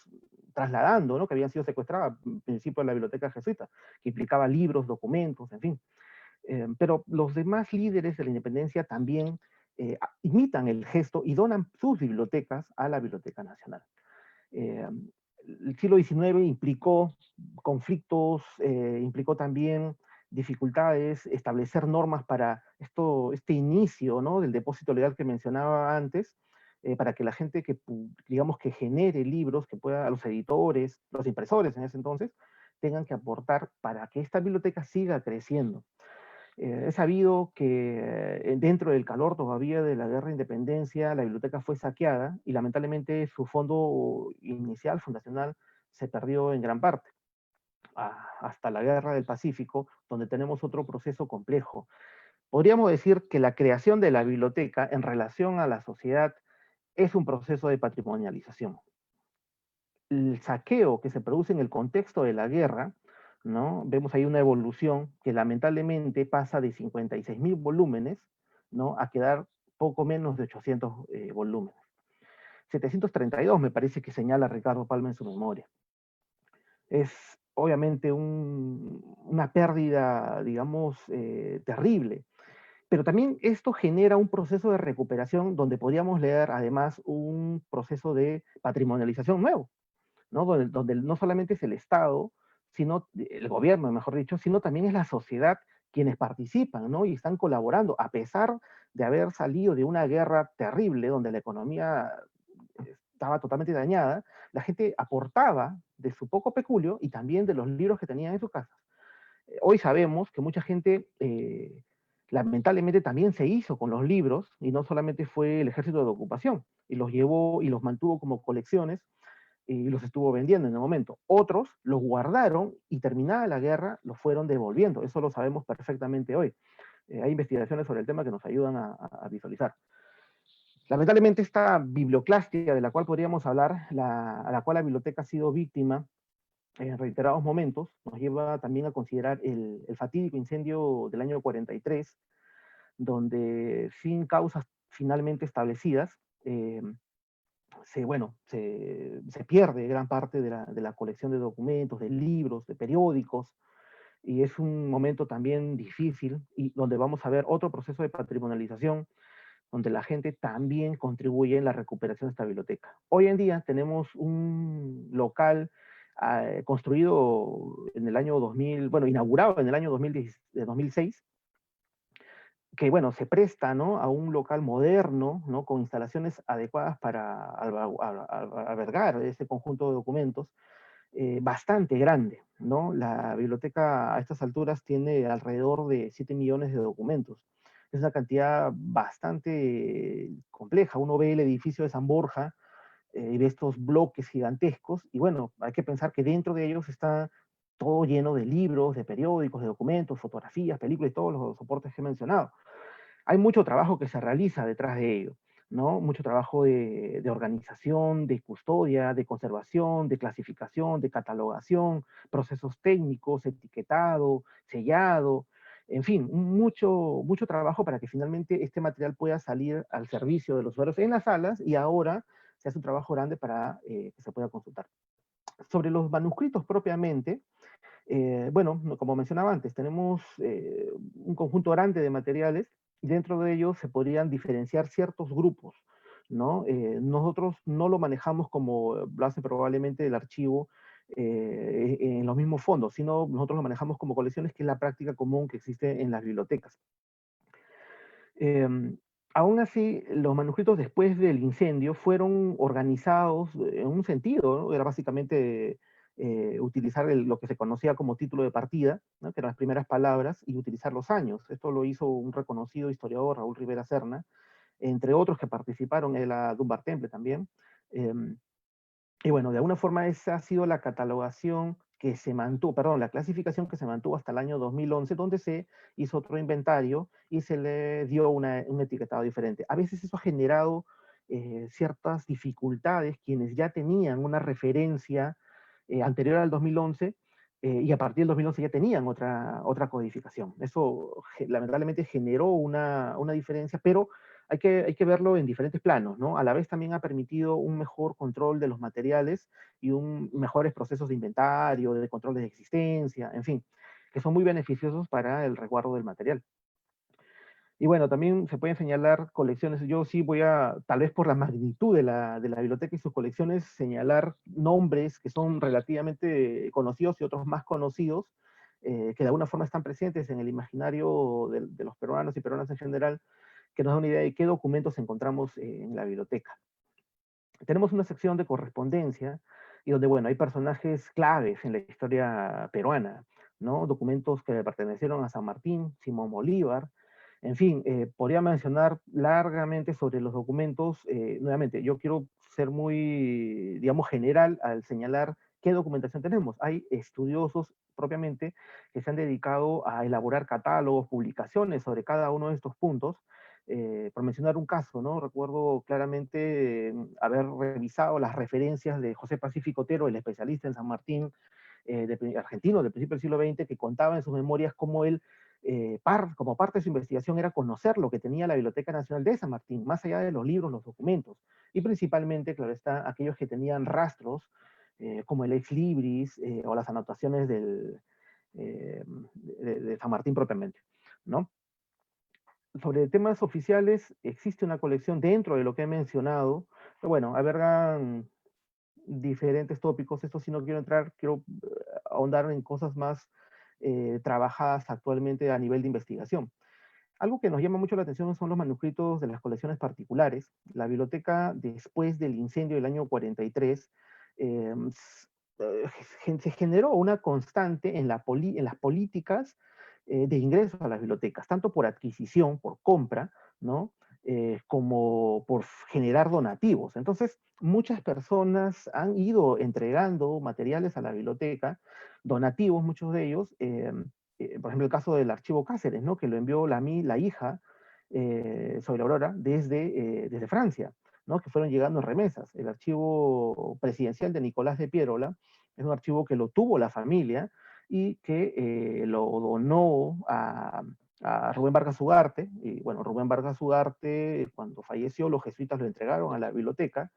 trasladando, ¿no? Que habían sido secuestradas, en principio de la biblioteca jesuita, que implicaba libros, documentos, en fin. Pero los demás líderes de la independencia también imitan el gesto y donan sus bibliotecas a la Biblioteca Nacional. Eh, el siglo XIX implicó conflictos, implicó también dificultades, establecer normas para este inicio, ¿no? Del depósito legal que mencionaba antes, para que la gente que, digamos, que genere libros, que pueda, los editores, los impresores en ese entonces, tengan que aportar para que esta biblioteca siga creciendo. He sabido que dentro del calor todavía de la guerra de independencia, la biblioteca fue saqueada y lamentablemente su fondo inicial, fundacional, se perdió en gran parte, hasta la guerra del Pacífico, donde tenemos otro proceso complejo. Podríamos decir que la creación de la biblioteca en relación a la sociedad es un proceso de patrimonialización. El saqueo que se produce en el contexto de la guerra, ¿no? Vemos ahí una evolución que lamentablemente pasa de 56.000 volúmenes, ¿no? A quedar poco menos de 800 volúmenes. 732 me parece que señala Ricardo Palma en su memoria. Es obviamente una pérdida, digamos, terrible. Pero también esto genera un proceso de recuperación donde podríamos leer además un proceso de patrimonialización nuevo, ¿no? Donde no solamente es el Estado, sino el gobierno, mejor dicho, sino también es la sociedad quienes participan, ¿no? Y están colaborando, a pesar de haber salido de una guerra terrible donde la economía estaba totalmente dañada, la gente aportaba de su poco peculio y también de los libros que tenían en sus casas. Hoy sabemos que mucha gente lamentablemente también se hizo con los libros y no solamente fue el ejército de ocupación y los llevó y los mantuvo como colecciones y los estuvo vendiendo en el momento. Otros los guardaron y terminada la guerra los fueron devolviendo. Eso lo sabemos perfectamente hoy. Hay investigaciones sobre el tema que nos ayudan a visualizar. Lamentablemente esta biblioclastia de la cual podríamos hablar, a la cual la biblioteca ha sido víctima en reiterados momentos, nos lleva también a considerar el fatídico incendio del año 43, donde sin causas finalmente establecidas, se pierde gran parte de la colección de documentos, de libros, de periódicos, y es un momento también difícil y donde vamos a ver otro proceso de patrimonialización, donde la gente también contribuye en la recuperación de esta biblioteca. Hoy en día tenemos un local construido en el año 2000, bueno, inaugurado en el año 2006, que bueno, se presta, ¿no? A un local moderno, ¿no? Con instalaciones adecuadas para albergar ese conjunto de documentos, bastante grande, ¿no? La biblioteca a estas alturas tiene alrededor de 7 millones de documentos. Es una cantidad bastante compleja. Uno ve el edificio de San Borja y ve estos bloques gigantescos, y bueno, hay que pensar que dentro de ellos está todo lleno de libros, de periódicos, de documentos, fotografías, películas y todos los soportes que he mencionado. Hay mucho trabajo que se realiza detrás de ello, ¿no? Mucho trabajo de organización, de custodia, de conservación, de clasificación, de catalogación, procesos técnicos, etiquetado, sellado, en fin, mucho trabajo para que finalmente este material pueda salir al servicio de los usuarios en las salas y ahora se hace un trabajo grande para que se pueda consultar. Sobre los manuscritos propiamente, bueno, como mencionaba antes, tenemos un conjunto grande de materiales y dentro de ellos se podrían diferenciar ciertos grupos, ¿no? Nosotros no lo manejamos como lo hace probablemente el archivo en los mismos fondos, sino nosotros lo manejamos como colecciones, que es la práctica común que existe en las bibliotecas. Aún así, los manuscritos después del incendio fueron organizados en un sentido, ¿no? Era básicamente utilizar lo que se conocía como título de partida, ¿no? Que eran las primeras palabras, y utilizar los años. Esto lo hizo un reconocido historiador, Raúl Rivera Serna, entre otros que participaron en la Dunbar Temple también. Em, y bueno, de alguna forma esa ha sido la catalogación que se mantuvo, perdón, la clasificación que se mantuvo hasta el año 2011, donde se hizo otro inventario y se le dio un etiquetado diferente. A veces eso ha generado ciertas dificultades, quienes ya tenían una referencia anterior al 2011, y a partir del 2011 ya tenían otra codificación. Eso lamentablemente generó una diferencia, pero hay que verlo en diferentes planos, ¿no? A la vez también ha permitido un mejor control de los materiales y mejores procesos de inventario, de control de existencia, en fin, que son muy beneficiosos para el resguardo del material. Y bueno, también se pueden señalar colecciones. Yo sí voy a, tal vez por la magnitud de la biblioteca y sus colecciones, señalar nombres que son relativamente conocidos y otros más conocidos, que de alguna forma están presentes en el imaginario de los peruanos y peruanas en general, que nos da una idea de qué documentos encontramos en la biblioteca. Tenemos una sección de correspondencia y donde, bueno, hay personajes claves en la historia peruana, ¿no? Documentos que pertenecieron a San Martín, Simón Bolívar, en fin, podría mencionar largamente sobre los documentos. Nuevamente, yo quiero ser muy, digamos, general al señalar qué documentación tenemos. Hay estudiosos propiamente que se han dedicado a elaborar catálogos, publicaciones sobre cada uno de estos puntos. Por mencionar un caso, ¿no? Recuerdo claramente haber revisado las referencias de José Pacífico Otero, el especialista en San Martín, argentino del principio del siglo XX, que contaba en sus memorias cómo él, como parte de su investigación, era conocer lo que tenía la Biblioteca Nacional de San Martín, más allá de los libros, los documentos, y principalmente, claro está, aquellos que tenían rastros, como el ex libris o las anotaciones de San Martín propiamente, ¿no? Sobre temas oficiales, existe una colección dentro de lo que he mencionado, pero bueno, albergan diferentes tópicos. Esto sí no quiero entrar, quiero ahondar en cosas más trabajadas actualmente a nivel de investigación. Algo que nos llama mucho la atención son los manuscritos de las colecciones particulares. La biblioteca, después del incendio del año 43, eh, se generó una constante en en las políticas de ingresos a las bibliotecas, tanto por adquisición, por compra, ¿no? Como por generar donativos. Entonces, muchas personas han ido entregando materiales a la biblioteca, donativos, muchos de ellos, por ejemplo, el caso del archivo Cáceres, ¿no? Que lo envió la hija, Soy la Aurora, desde Francia, ¿no? Que fueron llegando en remesas. El archivo presidencial de Nicolás de Piérola es un archivo que lo tuvo la familia y que lo donó a Rubén Vargas Ugarte. Y bueno, Rubén Vargas Ugarte, cuando falleció, los jesuitas lo entregaron a la biblioteca.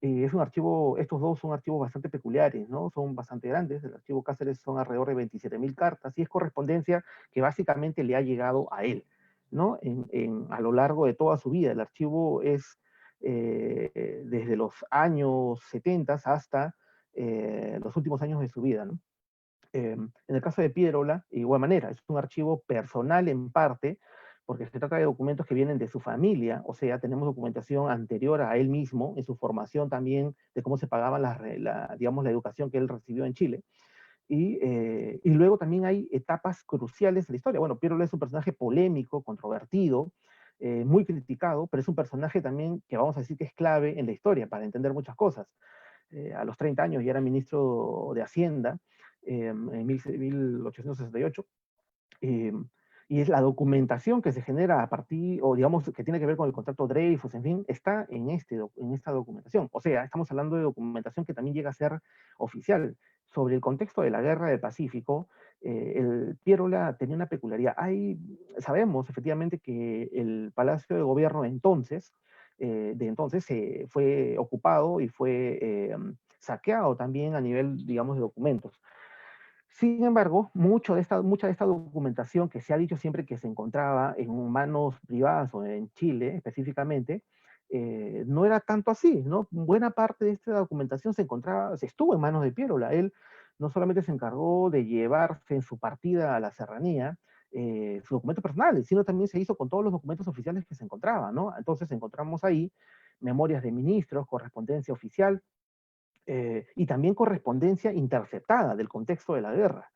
Es un archivo, estos dos son archivos bastante peculiares, ¿no? Son bastante grandes. El archivo Cáceres son alrededor de 27.000 cartas y es correspondencia que básicamente le ha llegado a él, ¿no? A lo largo de toda su vida. El archivo es desde los años 70 hasta los últimos años de su vida, ¿no? En el caso de Piérola, de igual manera, es un archivo personal en parte, porque se trata de documentos que vienen de su familia, o sea, tenemos documentación anterior a él mismo, en su formación también, de cómo se pagaba digamos, la educación que él recibió en Chile. Y luego también hay etapas cruciales de la historia. Bueno, Piérola es un personaje polémico, controvertido, muy criticado, pero es un personaje también que vamos a decir que es clave en la historia para entender muchas cosas. A los 30 años ya era ministro de Hacienda, en 1868, eh, y es la documentación que se genera a partir, o digamos, que tiene que ver con el contrato Dreyfus, en fin, está en esta documentación. O sea, estamos hablando de documentación que también llega a ser oficial. Sobre el contexto de la Guerra del Pacífico, el Piérola tenía una peculiaridad. Sabemos efectivamente que el Palacio de Gobierno de entonces fue ocupado y fue saqueado también a nivel, digamos, de documentos. Sin embargo, mucha de esta documentación que se ha dicho siempre que se encontraba en manos privadas o en Chile específicamente, no era tanto así, ¿no? Buena parte de esta documentación se estuvo en manos de Piérola. Él no solamente se encargó de llevarse en su partida a la serranía sus documentos personales, sino también se hizo con todos los documentos oficiales que se encontraban, ¿no? Entonces encontramos ahí memorias de ministros, correspondencia oficial, y también correspondencia interceptada del contexto de la guerra.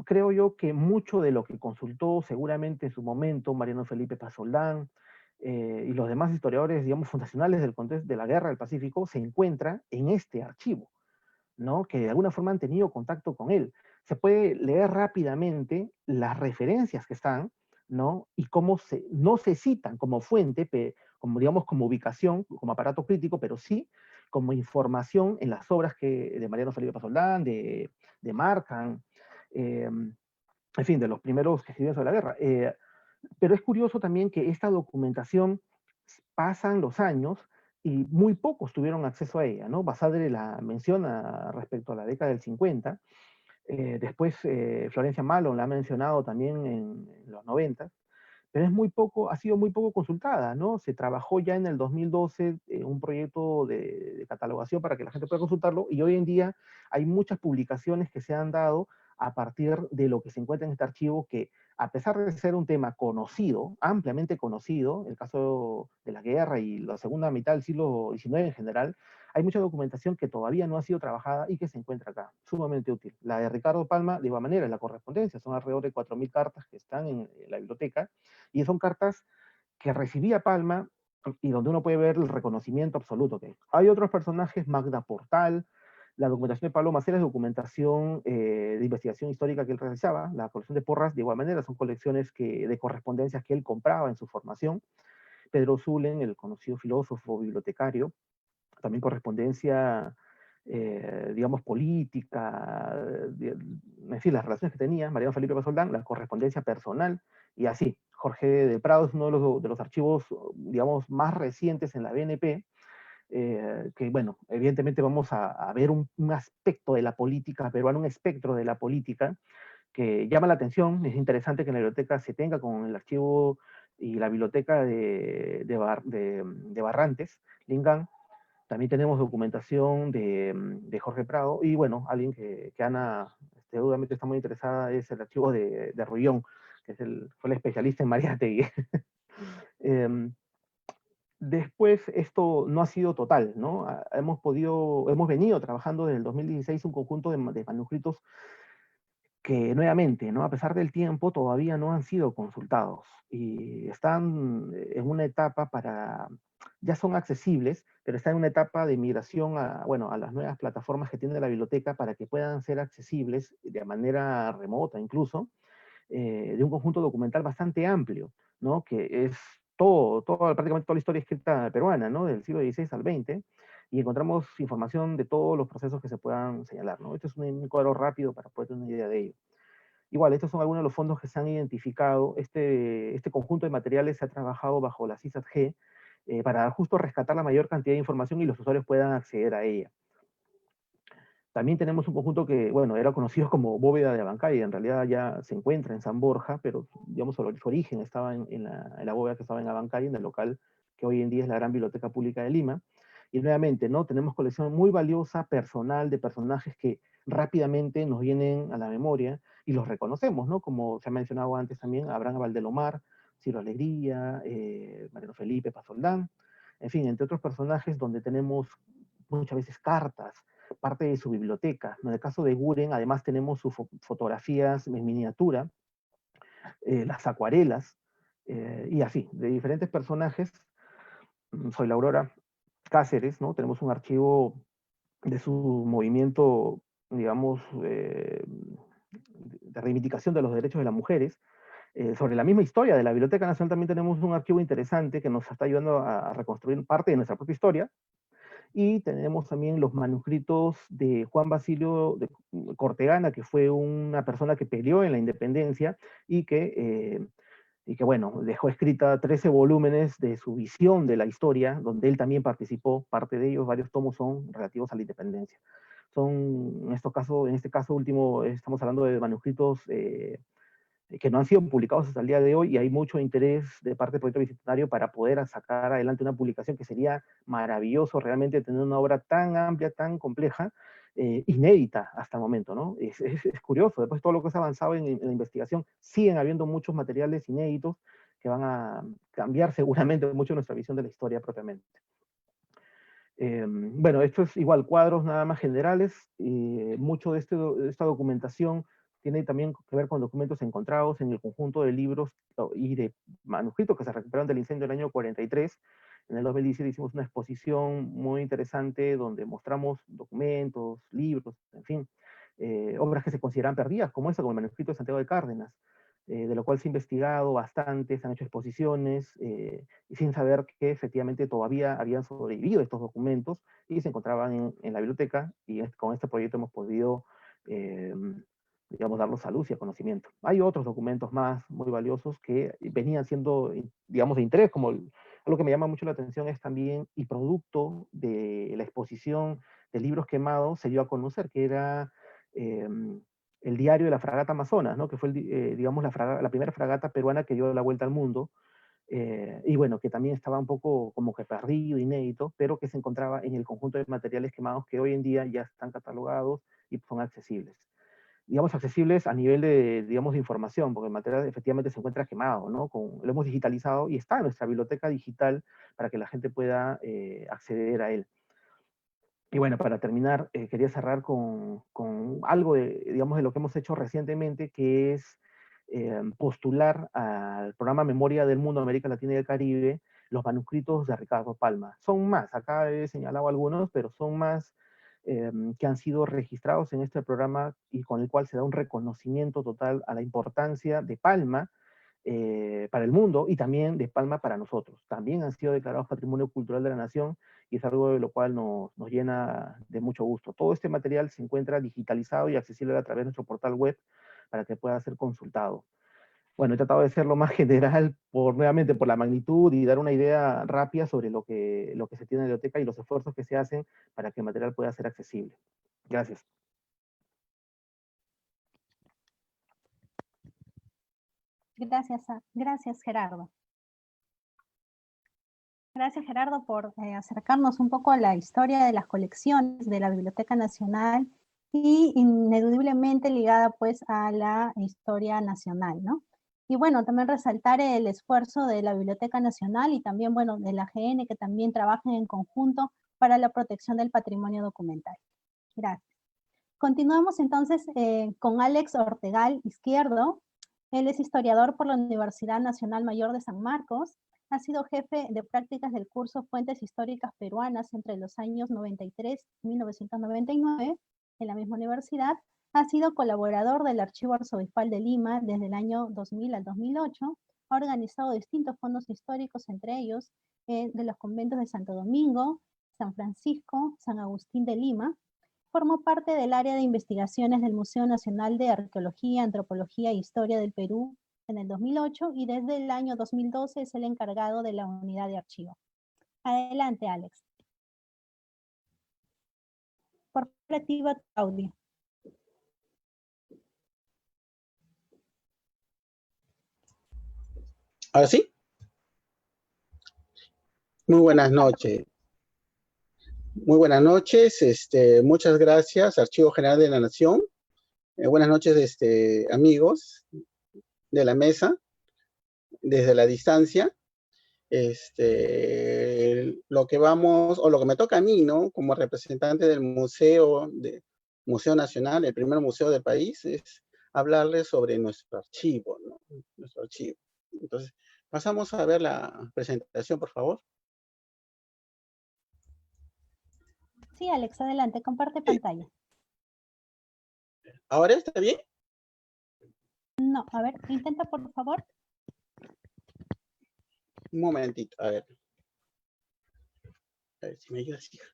Creo yo que mucho de lo que consultó seguramente en su momento Mariano Felipe Pasoldán y los demás historiadores, digamos, fundacionales del contexto de la Guerra del Pacífico se encuentra en este archivo, ¿no? Que de alguna forma han tenido contacto con él. Se puede leer rápidamente las referencias que están, ¿no? Y cómo no se citan como fuente, como digamos como ubicación, como aparato crítico, pero sí como información en las obras de Mariano Felipe Pasoldán, de Markham, en fin, de los primeros que escribieron sobre la guerra. Pero es curioso también que esta documentación pasan los años y muy pocos tuvieron acceso a ella, ¿no? Basadre la menciona respecto a la década del 50, después Florencia Malon la ha mencionado también en los 90, pero es muy poco, ha sido muy poco consultada, ¿no? Se trabajó ya en el 2012 un proyecto de catalogación para que la gente pueda consultarlo, y hoy en día hay muchas publicaciones que se han dado a partir de lo que se encuentra en este archivo, que a pesar de ser un tema conocido, ampliamente conocido, el caso de la guerra y la segunda mitad del siglo XIX en general, hay mucha documentación que todavía no ha sido trabajada y que se encuentra acá, sumamente útil. La de Ricardo Palma, de igual manera, es la correspondencia, son alrededor de 4.000 cartas que están en la biblioteca, y son cartas que recibía Palma y donde uno puede ver el reconocimiento absoluto que hay. Hay otros personajes, Magda Portal, la documentación de Pablo Macera es documentación de investigación histórica que él realizaba, la colección de Porras, de igual manera, son colecciones de correspondencias que él compraba en su formación. Pedro Zulen, el conocido filósofo, bibliotecario, también correspondencia, digamos, política, en fin, las relaciones que tenía Mariano Felipe Pasoldán, la correspondencia personal, y así. Jorge del Prado es uno de los archivos, digamos, más recientes en la BNP, que, bueno, evidentemente vamos a ver un aspecto de la política peruana, un espectro de la política que llama la atención. Es interesante que en la biblioteca se tenga con el archivo y la biblioteca de Barrantes, Lingán. También tenemos documentación de Jorge Prado, y bueno, alguien que Ana seguramente está muy interesada es el archivo de Rullón, que fue el especialista en Mariátegui. Después esto no ha sido total, ¿no? Hemos venido trabajando desde el 2016 un conjunto de manuscritos que nuevamente, ¿no? A pesar del tiempo, todavía no han sido consultados y están en una etapa ya son accesibles, pero están en una etapa de migración bueno, a las nuevas plataformas que tiene la biblioteca para que puedan ser accesibles de manera remota incluso, de un conjunto documental bastante amplio, ¿no? Que es prácticamente toda la historia escrita peruana, ¿no? Del siglo XVI al XX, y encontramos información de todos los procesos que se puedan señalar, ¿no? Este es un cuadro rápido para poder tener una idea de ello. Igual, estos son algunos de los fondos que se han identificado. Este conjunto de materiales se ha trabajado bajo la CISAT-G para justo rescatar la mayor cantidad de información y los usuarios puedan acceder a ella. También tenemos un conjunto que, bueno, era conocido como Bóveda de Abancay, en realidad ya se encuentra en San Borja, pero digamos su origen estaba en la bóveda que estaba en Abancay, en el local que hoy en día es la Gran Biblioteca Pública de Lima. Y nuevamente, ¿no? Tenemos colección muy valiosa, personal, de personajes que rápidamente nos vienen a la memoria y los reconocemos, ¿no? Como se ha mencionado antes también, Abraham Valdelomar, Ciro Alegría, Mariano Felipe Pasoldán, en fin, entre otros personajes donde tenemos muchas veces cartas, parte de su biblioteca. En el caso de Guren, además tenemos sus fotografías en miniatura, las acuarelas, y así, de diferentes personajes. Soy la Aurora Cáceres, ¿no? Tenemos un archivo de su movimiento, digamos, de reivindicación de los derechos de las mujeres. Sobre la misma historia de la Biblioteca Nacional también tenemos un archivo interesante que nos está ayudando a reconstruir parte de nuestra propia historia. Y tenemos también los manuscritos de Juan Basilio de Cortegana, que fue una persona que peleó en la independencia y que bueno, dejó escrita 13 volúmenes de su visión de la historia, donde él también participó. Parte de ellos, varios tomos, son relativos a la independencia. En este caso último, estamos hablando de manuscritos que no han sido publicados hasta el día de hoy, y hay mucho interés de parte del Proyecto Bicentenario para poder sacar adelante una publicación que sería maravilloso realmente tener una obra tan amplia, tan compleja, inédita hasta el momento, ¿no? Es curioso, después de todo lo que se ha avanzado en la investigación, siguen habiendo muchos materiales inéditos que van a cambiar seguramente mucho nuestra visión de la historia propiamente. Bueno, esto es igual, cuadros nada más generales. Mucho de esta documentación tiene también que ver con documentos encontrados en el conjunto de libros y de manuscritos que se recuperaron del incendio del año 43. En el 2017 hicimos una exposición muy interesante donde mostramos documentos, libros, en fin, obras que se consideran perdidas, como esta, como el manuscrito de Santiago de Cárdenas, de lo cual se ha investigado bastante, se han hecho exposiciones, y sin saber que efectivamente todavía habían sobrevivido estos documentos y se encontraban en la biblioteca, y con este proyecto hemos podido, digamos, darlos a luz y a conocimiento. Hay otros documentos más muy valiosos que venían siendo, digamos, de interés, como algo que me llama mucho la atención es también, y producto de la exposición de libros quemados, se dio a conocer que era el diario de la fragata Amazonas, ¿no? Que fue, digamos, la primera fragata peruana que dio la vuelta al mundo, y bueno, que también estaba un poco como que perdido, inédito, pero que se encontraba en el conjunto de materiales quemados que hoy en día ya están catalogados y son accesibles. Digamos, accesibles a nivel de, digamos, de información, porque el material efectivamente se encuentra quemado, ¿no? Lo hemos digitalizado y está en nuestra biblioteca digital para que la gente pueda acceder a él. Y bueno, para terminar, quería cerrar con algo de, digamos, de lo que hemos hecho recientemente, que es postular al programa Memoria del Mundo, América Latina y el Caribe, los manuscritos de Ricardo Palma. Son más, acá he señalado algunos, pero son más que han sido registrados en este programa y con el cual se da un reconocimiento total a la importancia de Palma para el mundo y también de Palma para nosotros. También han sido declarados Patrimonio Cultural de la Nación y es algo de lo cual nos llena de mucho gusto. Todo este material se encuentra digitalizado y accesible a través de nuestro portal web para que pueda ser consultado. Bueno, he tratado de ser lo más general nuevamente por la magnitud y dar una idea rápida sobre lo que se tiene en la biblioteca y los esfuerzos que se hacen para que el material pueda ser accesible. Gracias. Gracias, Gerardo. Gracias, Gerardo, por acercarnos un poco a la historia de las colecciones de la Biblioteca Nacional y ineludiblemente ligada pues a la historia nacional, ¿no? Y bueno, también resaltar el esfuerzo de la Biblioteca Nacional y también, bueno, de la AGN, que también trabajan en conjunto para la protección del patrimonio documental. Gracias. Continuamos entonces con Alex Ortegal Izquierdo. Él es historiador por la Universidad Nacional Mayor de San Marcos. Ha sido jefe de prácticas del curso Fuentes Históricas Peruanas entre los años 93 y 1999 en la misma universidad. Ha sido colaborador del Archivo Arzobispal de Lima desde el año 2000 al 2008. Ha organizado distintos fondos históricos, entre ellos de los conventos de Santo Domingo, San Francisco, San Agustín de Lima. Formó parte del área de investigaciones del Museo Nacional de Arqueología, Antropología e Historia del Perú en el 2008 y desde el año 2012 es el encargado de la unidad de archivo. Adelante, Alex. Por favor, activa tu audio. ¿Ahora sí? Muy buenas noches. Muy buenas noches. Muchas gracias, Archivo General de la Nación. Buenas noches, amigos de la mesa, desde la distancia. Lo que vamos, o lo que me toca a mí, ¿no? Como representante del Museo Nacional, el primer museo del país, es hablarles sobre nuestro archivo, ¿no? Nuestro archivo. Entonces, pasamos a ver la presentación, por favor. Sí, Alex, adelante, comparte pantalla. ¿Ahora está bien? No, a ver, intenta por favor. Un momentito, a ver. A ver si me ayudas, hija.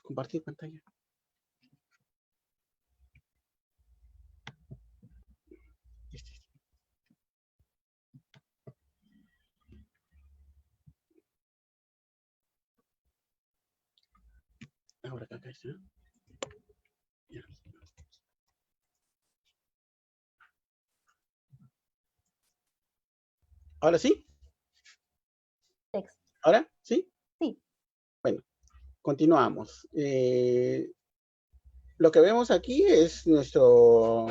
Compartir pantalla. Ahora acá está. Ya. ¿Ahora sí? Text. ¿Ahora sí? Sí. Bueno, continuamos. Lo que vemos aquí es nuestro...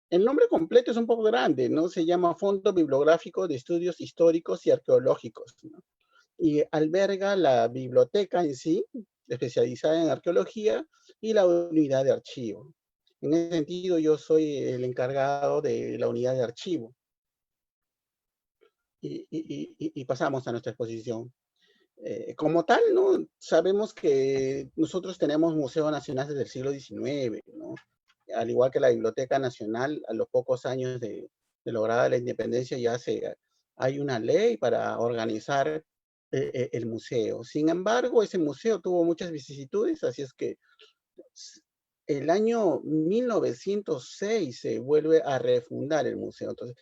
El nombre completo es un poco grande, ¿no? Se llama Fondo Bibliográfico de Estudios Históricos y Arqueológicos, ¿no? Y alberga la biblioteca en sí, especializada en arqueología, y la unidad de archivo. En ese sentido, yo soy el encargado de la unidad de archivo. Y pasamos a nuestra exposición. Como tal, ¿no? Sabemos que nosotros tenemos Museo Nacional desde el siglo XIX, ¿no? Al igual que la Biblioteca Nacional, a los pocos años de lograda la independencia hay una ley para organizar el museo. Sin embargo, ese museo tuvo muchas vicisitudes, así es que el año 1906 se vuelve a refundar el museo. Entonces,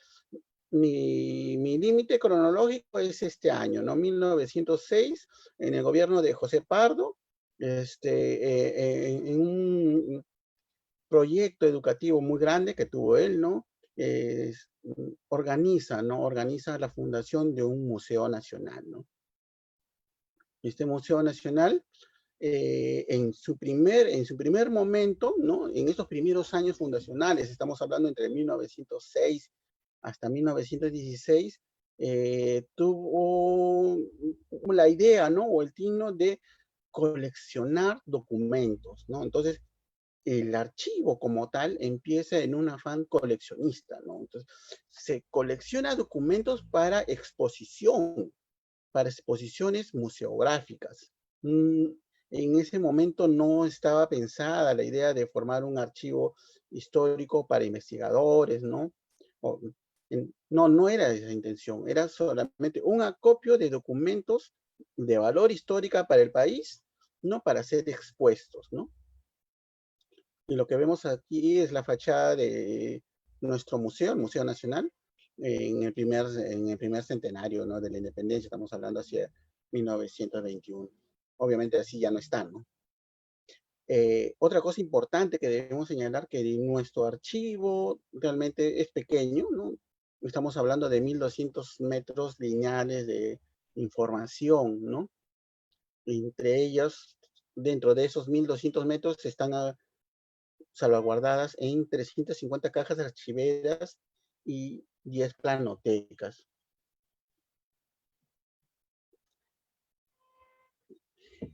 mi límite cronológico es este año, ¿no? 1906, en el gobierno de José Pardo, en un proyecto educativo muy grande que tuvo él, ¿no? Organiza, ¿no? Organiza la fundación de un museo nacional, ¿no? Este museo nacional, en su primer momento, ¿no? En esos primeros años fundacionales, estamos hablando entre 1906 hasta 1916, tuvo la idea, ¿no? O el tino de coleccionar documentos, ¿no? Entonces, el archivo como tal empieza en un afán coleccionista, ¿no? Entonces, se colecciona documentos para exposiciones museográficas. En ese momento no estaba pensada la idea de formar un archivo histórico para investigadores, ¿no? O, no era esa intención, era solamente un acopio de documentos de valor histórica para el país, no para ser expuestos, ¿no? Y lo que vemos aquí es la fachada de nuestro museo, el Museo Nacional, en el primer centenario, ¿no? De la independencia, estamos hablando hacia 1921. Obviamente así ya no está, ¿no? Otra cosa importante que debemos señalar que nuestro archivo realmente es pequeño, ¿no? Estamos hablando de 1200 metros lineales de información, ¿no? Entre ellos, dentro de esos 1200 metros están salvaguardadas en 350 cajas archiveras y 10 planotecas.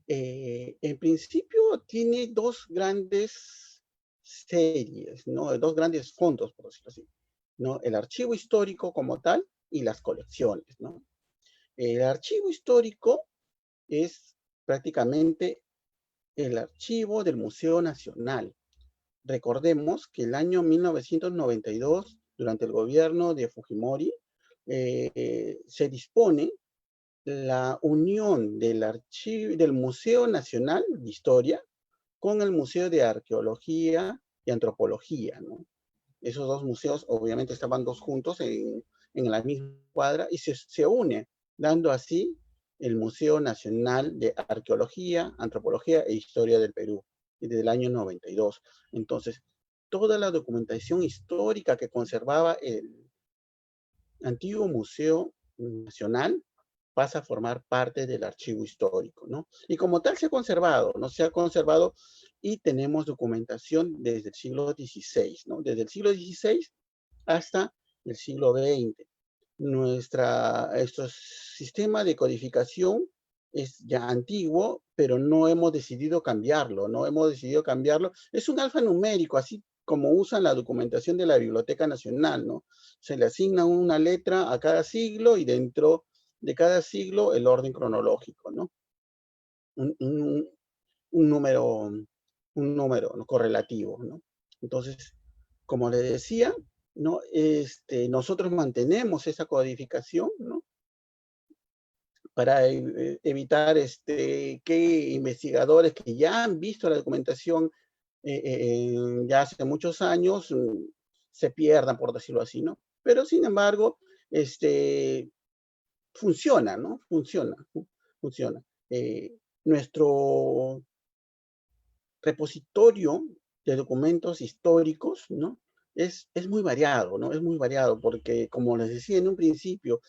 En principio tiene dos grandes series, ¿no? Dos grandes fondos, por decirlo así, ¿no? El archivo histórico como tal y las colecciones, ¿no? El archivo histórico es prácticamente el archivo del Museo Nacional. Recordemos que el año 1992, durante el gobierno de Fujimori, se dispone la unión del Museo Nacional de Historia con el Museo de Arqueología y Antropología, ¿no? Esos dos museos obviamente estaban dos juntos en la misma cuadra y se une, dando así el Museo Nacional de Arqueología, Antropología e Historia del Perú, desde el año 92. Entonces, toda la documentación histórica que conservaba el antiguo Museo Nacional pasa a formar parte del archivo histórico, ¿no? Y como tal se ha conservado, ¿no? Se ha conservado y tenemos documentación desde el siglo XVI, ¿no? Desde el siglo XVI hasta el siglo XX. Nuestro sistema de codificación es ya antiguo, pero no hemos decidido cambiarlo, no hemos decidido cambiarlo. Es un alfanumérico, así como usan la documentación de la Biblioteca Nacional, ¿no? Se le asigna una letra a cada siglo y dentro de cada siglo el orden cronológico, ¿no? Un, un, un número, un número, ¿no? Correlativo, ¿no? Entonces, como le decía, ¿no? Nosotros mantenemos esa codificación, ¿no? Para evitar que investigadores que ya han visto la documentación ya hace muchos años se pierdan, por decirlo así, ¿no? Pero, sin embargo, funciona, ¿no? Funciona. Nuestro repositorio de documentos históricos, ¿no? es muy variado, ¿no? Es muy variado porque, como les decía en un principio,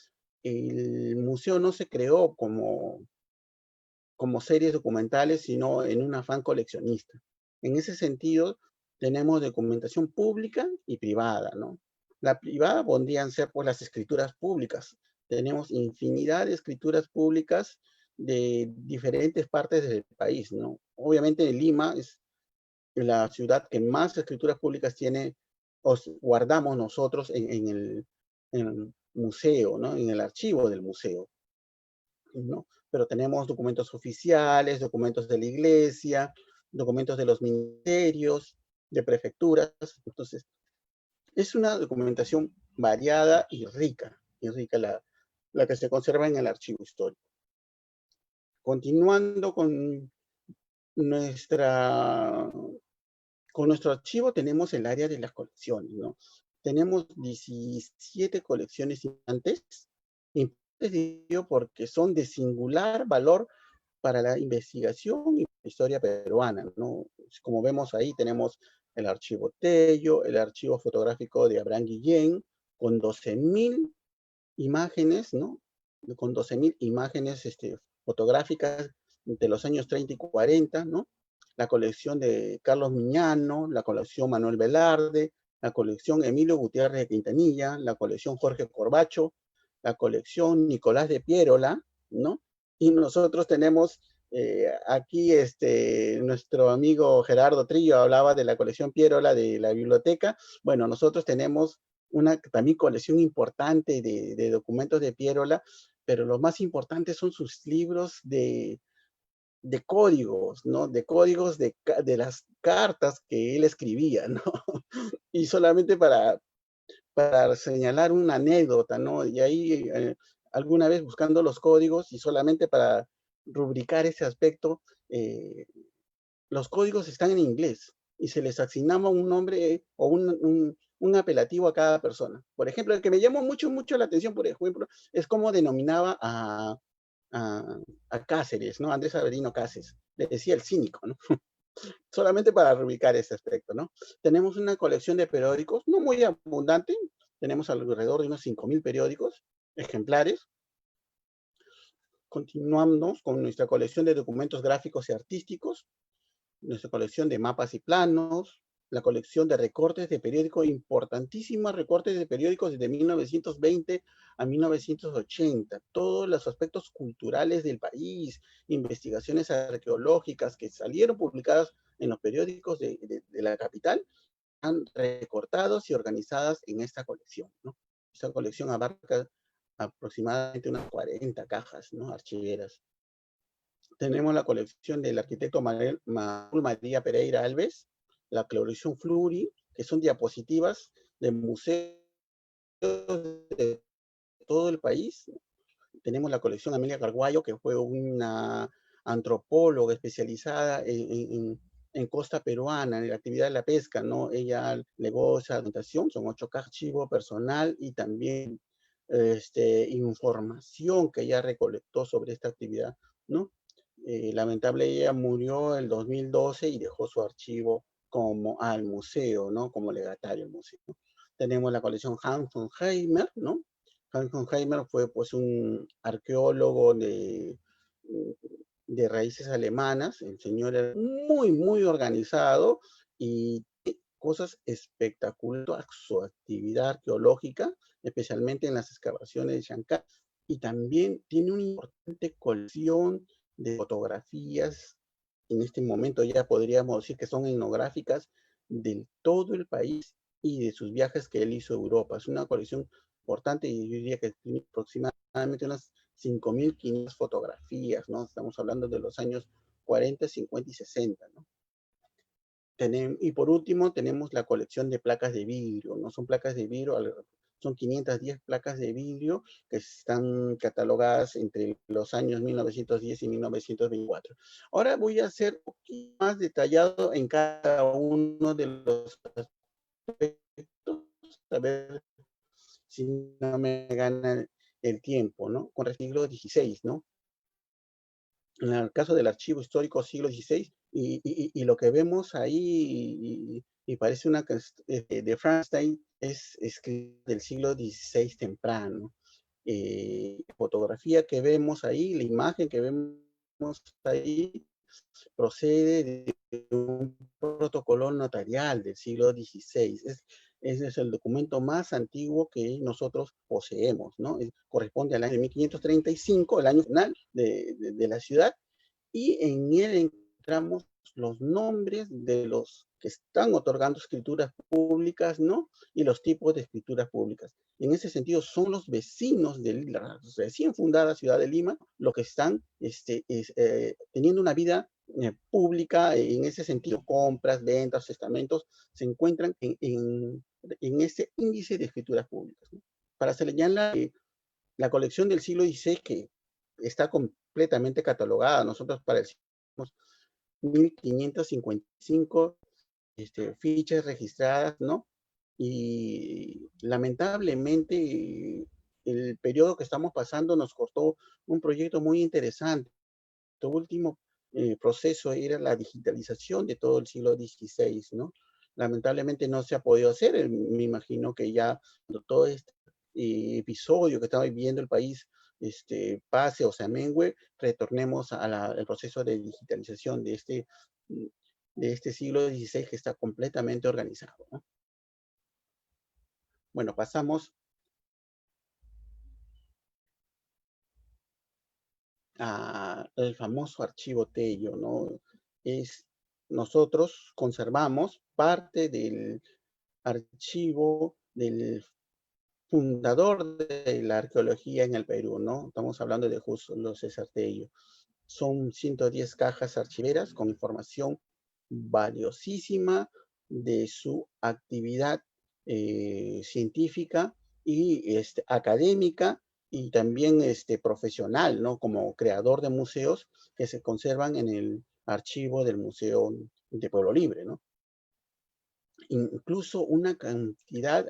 el museo no se creó como series documentales, sino en un afán coleccionista. En ese sentido, tenemos documentación pública y privada, ¿no? La privada podrían ser pues las escrituras públicas. Tenemos infinidad de escrituras públicas de diferentes partes del país, ¿no? Obviamente Lima es la ciudad que más escrituras públicas tiene, guardamos nosotros en el museo, ¿no? En el archivo del museo, ¿no? Pero tenemos documentos oficiales, documentos de la iglesia, documentos de los ministerios, de prefecturas. Entonces, es una documentación variada y rica la que se conserva en el archivo histórico. Continuando nuestra, con nuestro archivo, tenemos el área de las colecciones, ¿no? Tenemos 17 colecciones importantes porque son de singular valor para la investigación y la historia peruana, ¿no? Como vemos ahí, tenemos el archivo Tello, el archivo fotográfico de Abraham Guillén, con 12.000 imágenes, ¿no? Con 12.000 imágenes fotográficas de los años 30 y 40, ¿no? La colección de Carlos Miñano, la colección Manuel Velarde, la colección Emilio Gutiérrez de Quintanilla, la colección Jorge Corbacho, la colección Nicolás de Piérola, ¿no? Y nosotros tenemos aquí nuestro amigo Gerardo Trillo hablaba de la colección Piérola de la biblioteca. Bueno, nosotros tenemos una también colección importante de documentos de Piérola, pero lo más importante son sus libros de códigos, ¿no? De códigos de las cartas que él escribía, ¿no? Y solamente para señalar una anécdota, ¿no? Y ahí alguna vez buscando los códigos y solamente para rubricar ese aspecto, los códigos están en inglés y se les asignaba un nombre o un apelativo a cada persona. Por ejemplo, el que me llamó mucho la atención, por ejemplo, es cómo denominaba a Cáceres, ¿no? Andrés Avelino Cáceres. Le decía el cínico, ¿no? Solamente para reubicar ese aspecto, ¿no? Tenemos una colección de periódicos, no muy abundante, tenemos alrededor de unos 5.000 periódicos, ejemplares. Continuamos con nuestra colección de documentos gráficos y artísticos, nuestra colección de mapas y planos, la colección de recortes de periódicos, importantísimos recortes de periódicos desde 1920 a 1980, todos los aspectos culturales del país, investigaciones arqueológicas que salieron publicadas en los periódicos de la capital, han recortados y organizadas en esta colección, ¿no? Esta colección abarca aproximadamente unas 40 cajas, ¿no? Archiveras. Tenemos la colección del arquitecto Manuel María Pereira Alves, la colección Fluri, que son diapositivas de museos de todo el país. Tenemos la colección Amelia Carguayo, que fue una antropóloga especializada en costa peruana, en la actividad de la pesca, ¿no? Ella legó esa documentación, son 8 archivos personal y también información que ella recolectó sobre esta actividad, ¿no? Lamentable, ella murió en el 2012 y dejó su archivo como al museo, ¿no? Como legatario al museo. Tenemos la colección Hans von Heimer, ¿no? Hans von Heimer fue pues un arqueólogo de raíces alemanas. El señor era muy organizado y cosas espectaculares, su actividad arqueológica, especialmente en las excavaciones de Chancay. Y también tiene una importante colección de fotografías, en este momento ya podríamos decir que son etnográficas de todo el país y de sus viajes que él hizo a Europa. Es una colección importante y yo diría que tiene aproximadamente unas 5.500 fotografías, ¿no? Estamos hablando de los años 40, 50 y 60, ¿no? Y por último tenemos la colección de placas de vidrio, ¿no? Son placas de vidrio, son 510 placas de vidrio que están catalogadas entre los años 1910 y 1924. Ahora voy a ser un poquito más detallado en cada uno de los aspectos, a ver si no me gana el tiempo, ¿no? Con el siglo XVI, ¿no? En el caso del archivo histórico siglo XVI, Y lo que vemos ahí, y parece una de Frankenstein, es del siglo XVI temprano. Fotografía que vemos ahí, la imagen que vemos ahí, procede de un protocolo notarial del siglo XVI. Ese es el documento más antiguo que nosotros poseemos, ¿no? Corresponde al año de 1535, el año final de la ciudad, y en él encontramos los nombres de los que están otorgando escrituras públicas, ¿no? Y los tipos de escrituras públicas. En ese sentido, son los vecinos de la recién fundada ciudad de Lima los que están teniendo una vida pública en ese sentido. Compras, ventas, testamentos, se encuentran en ese índice de escrituras públicas, ¿no? Para señalar la colección del siglo XVI, que está completamente catalogada, nosotros para el 1555 fichas registradas, ¿no? Y lamentablemente el periodo que estamos pasando nos costó un proyecto muy interesante. El último proceso era la digitalización de todo el siglo XVI, ¿no? Lamentablemente no se ha podido hacer. Me imagino que ya todo este episodio que estaba viviendo el país pase o se amengue, retornemos al proceso de digitalización de este siglo XVI que está completamente organizado, ¿no? Bueno, pasamos al famoso archivo Tello, ¿no? Nosotros conservamos parte del archivo del fundador de la arqueología en el Perú, ¿no? Estamos hablando de Julio César Tello. Son 110 cajas archiveras con información valiosísima de su actividad científica y académica, y también profesional, ¿no? Como creador de museos que se conservan en el archivo del Museo de Pueblo Libre, ¿no? Incluso una cantidad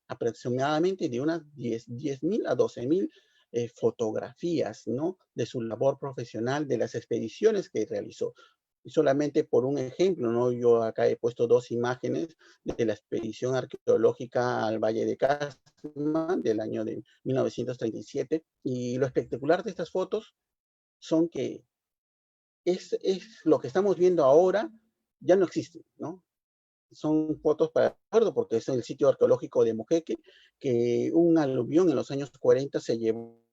aproximadamente de unas 10.000 a 12.000 fotografías, ¿no? De su labor profesional, de las expediciones que realizó. Y solamente por un ejemplo, ¿no? Yo acá he puesto dos imágenes de la expedición arqueológica al Valle de Casma del año de 1937. Y lo espectacular de estas fotos son que es lo que estamos viendo ahora, ya no existe, ¿no? Son fotos para recuerdo, porque es el sitio arqueológico de Moqueque, que un aluvión en los años 40 se llevó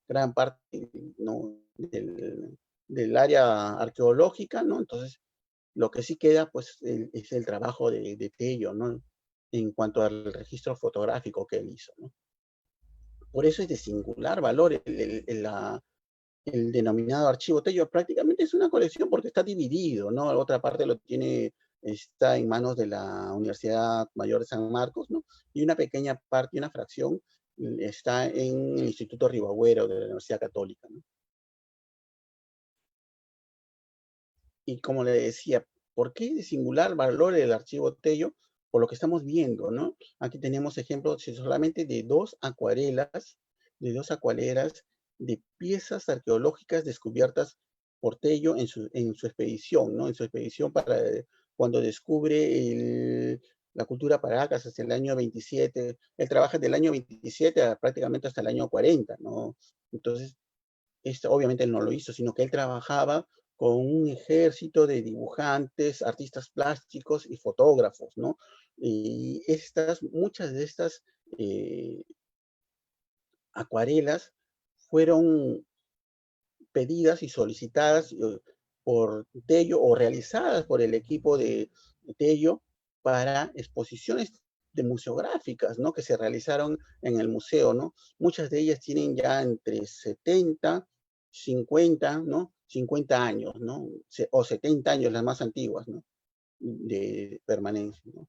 gran parte, ¿no? del área arqueológica, ¿no? Entonces, lo que sí queda, pues, es el trabajo de Tello, ¿no? En cuanto al registro fotográfico que él hizo, ¿no? Por eso es de singular valor el denominado archivo Tello. Prácticamente es una colección porque está dividido, ¿no? Otra parte está en manos de la Universidad Mayor de San Marcos, ¿no? Y una pequeña parte, una fracción, está en el Instituto Ribagüero de la Universidad Católica, ¿no? Y como le decía, ¿por qué de singular valor el archivo Tello? Por lo que estamos viendo, ¿no? Aquí tenemos ejemplos solamente de dos acuarelas de piezas arqueológicas descubiertas por Tello en su expedición, ¿no? En su expedición cuando descubre la cultura Paracas hasta el año 27. Él trabaja del año 27 prácticamente hasta el año 40, ¿no? Entonces, esto obviamente él no lo hizo, sino que él trabajaba con un ejército de dibujantes, artistas plásticos y fotógrafos, ¿no? Y muchas de estas acuarelas fueron pedidas y solicitadas por Tello o realizadas por el equipo de Tello para exposiciones de museográficas, ¿no? Que se realizaron en el museo, ¿no? Muchas de ellas tienen ya entre 70, 50, ¿no? 50 años, ¿no? O 70 años, las más antiguas, ¿no? De permanencia, ¿no?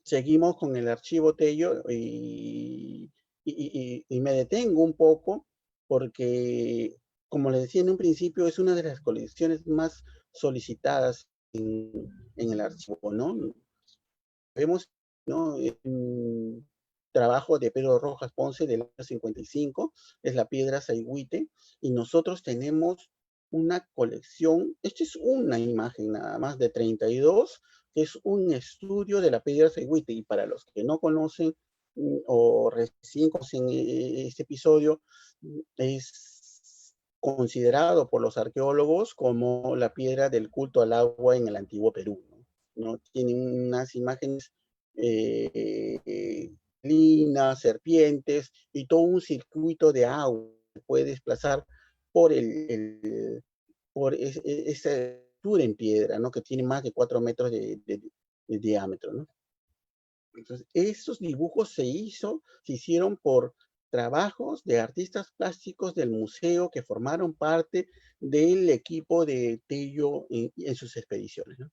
Seguimos con el archivo Tello y me detengo un poco porque, como les decía en un principio, es una de las colecciones más solicitadas en el archivo, ¿no? Vemos, ¿no? trabajo de Pedro Rojas Ponce del año 55, es la piedra Saigüite, y nosotros tenemos una colección, esta es una imagen nada más de 32, que es un estudio de la piedra Saigüite, y para los que no conocen o recién conocen este episodio, es considerado por los arqueólogos como la piedra del culto al agua en el antiguo Perú, ¿no? Tienen unas imágenes linas, serpientes y todo un circuito de agua que puede desplazar por esa estructura en piedra, ¿no? Que tiene más de 4 metros de diámetro, ¿no? Entonces, esos dibujos se hicieron por trabajos de artistas plásticos del museo que formaron parte del equipo de Tello en sus expediciones, ¿no?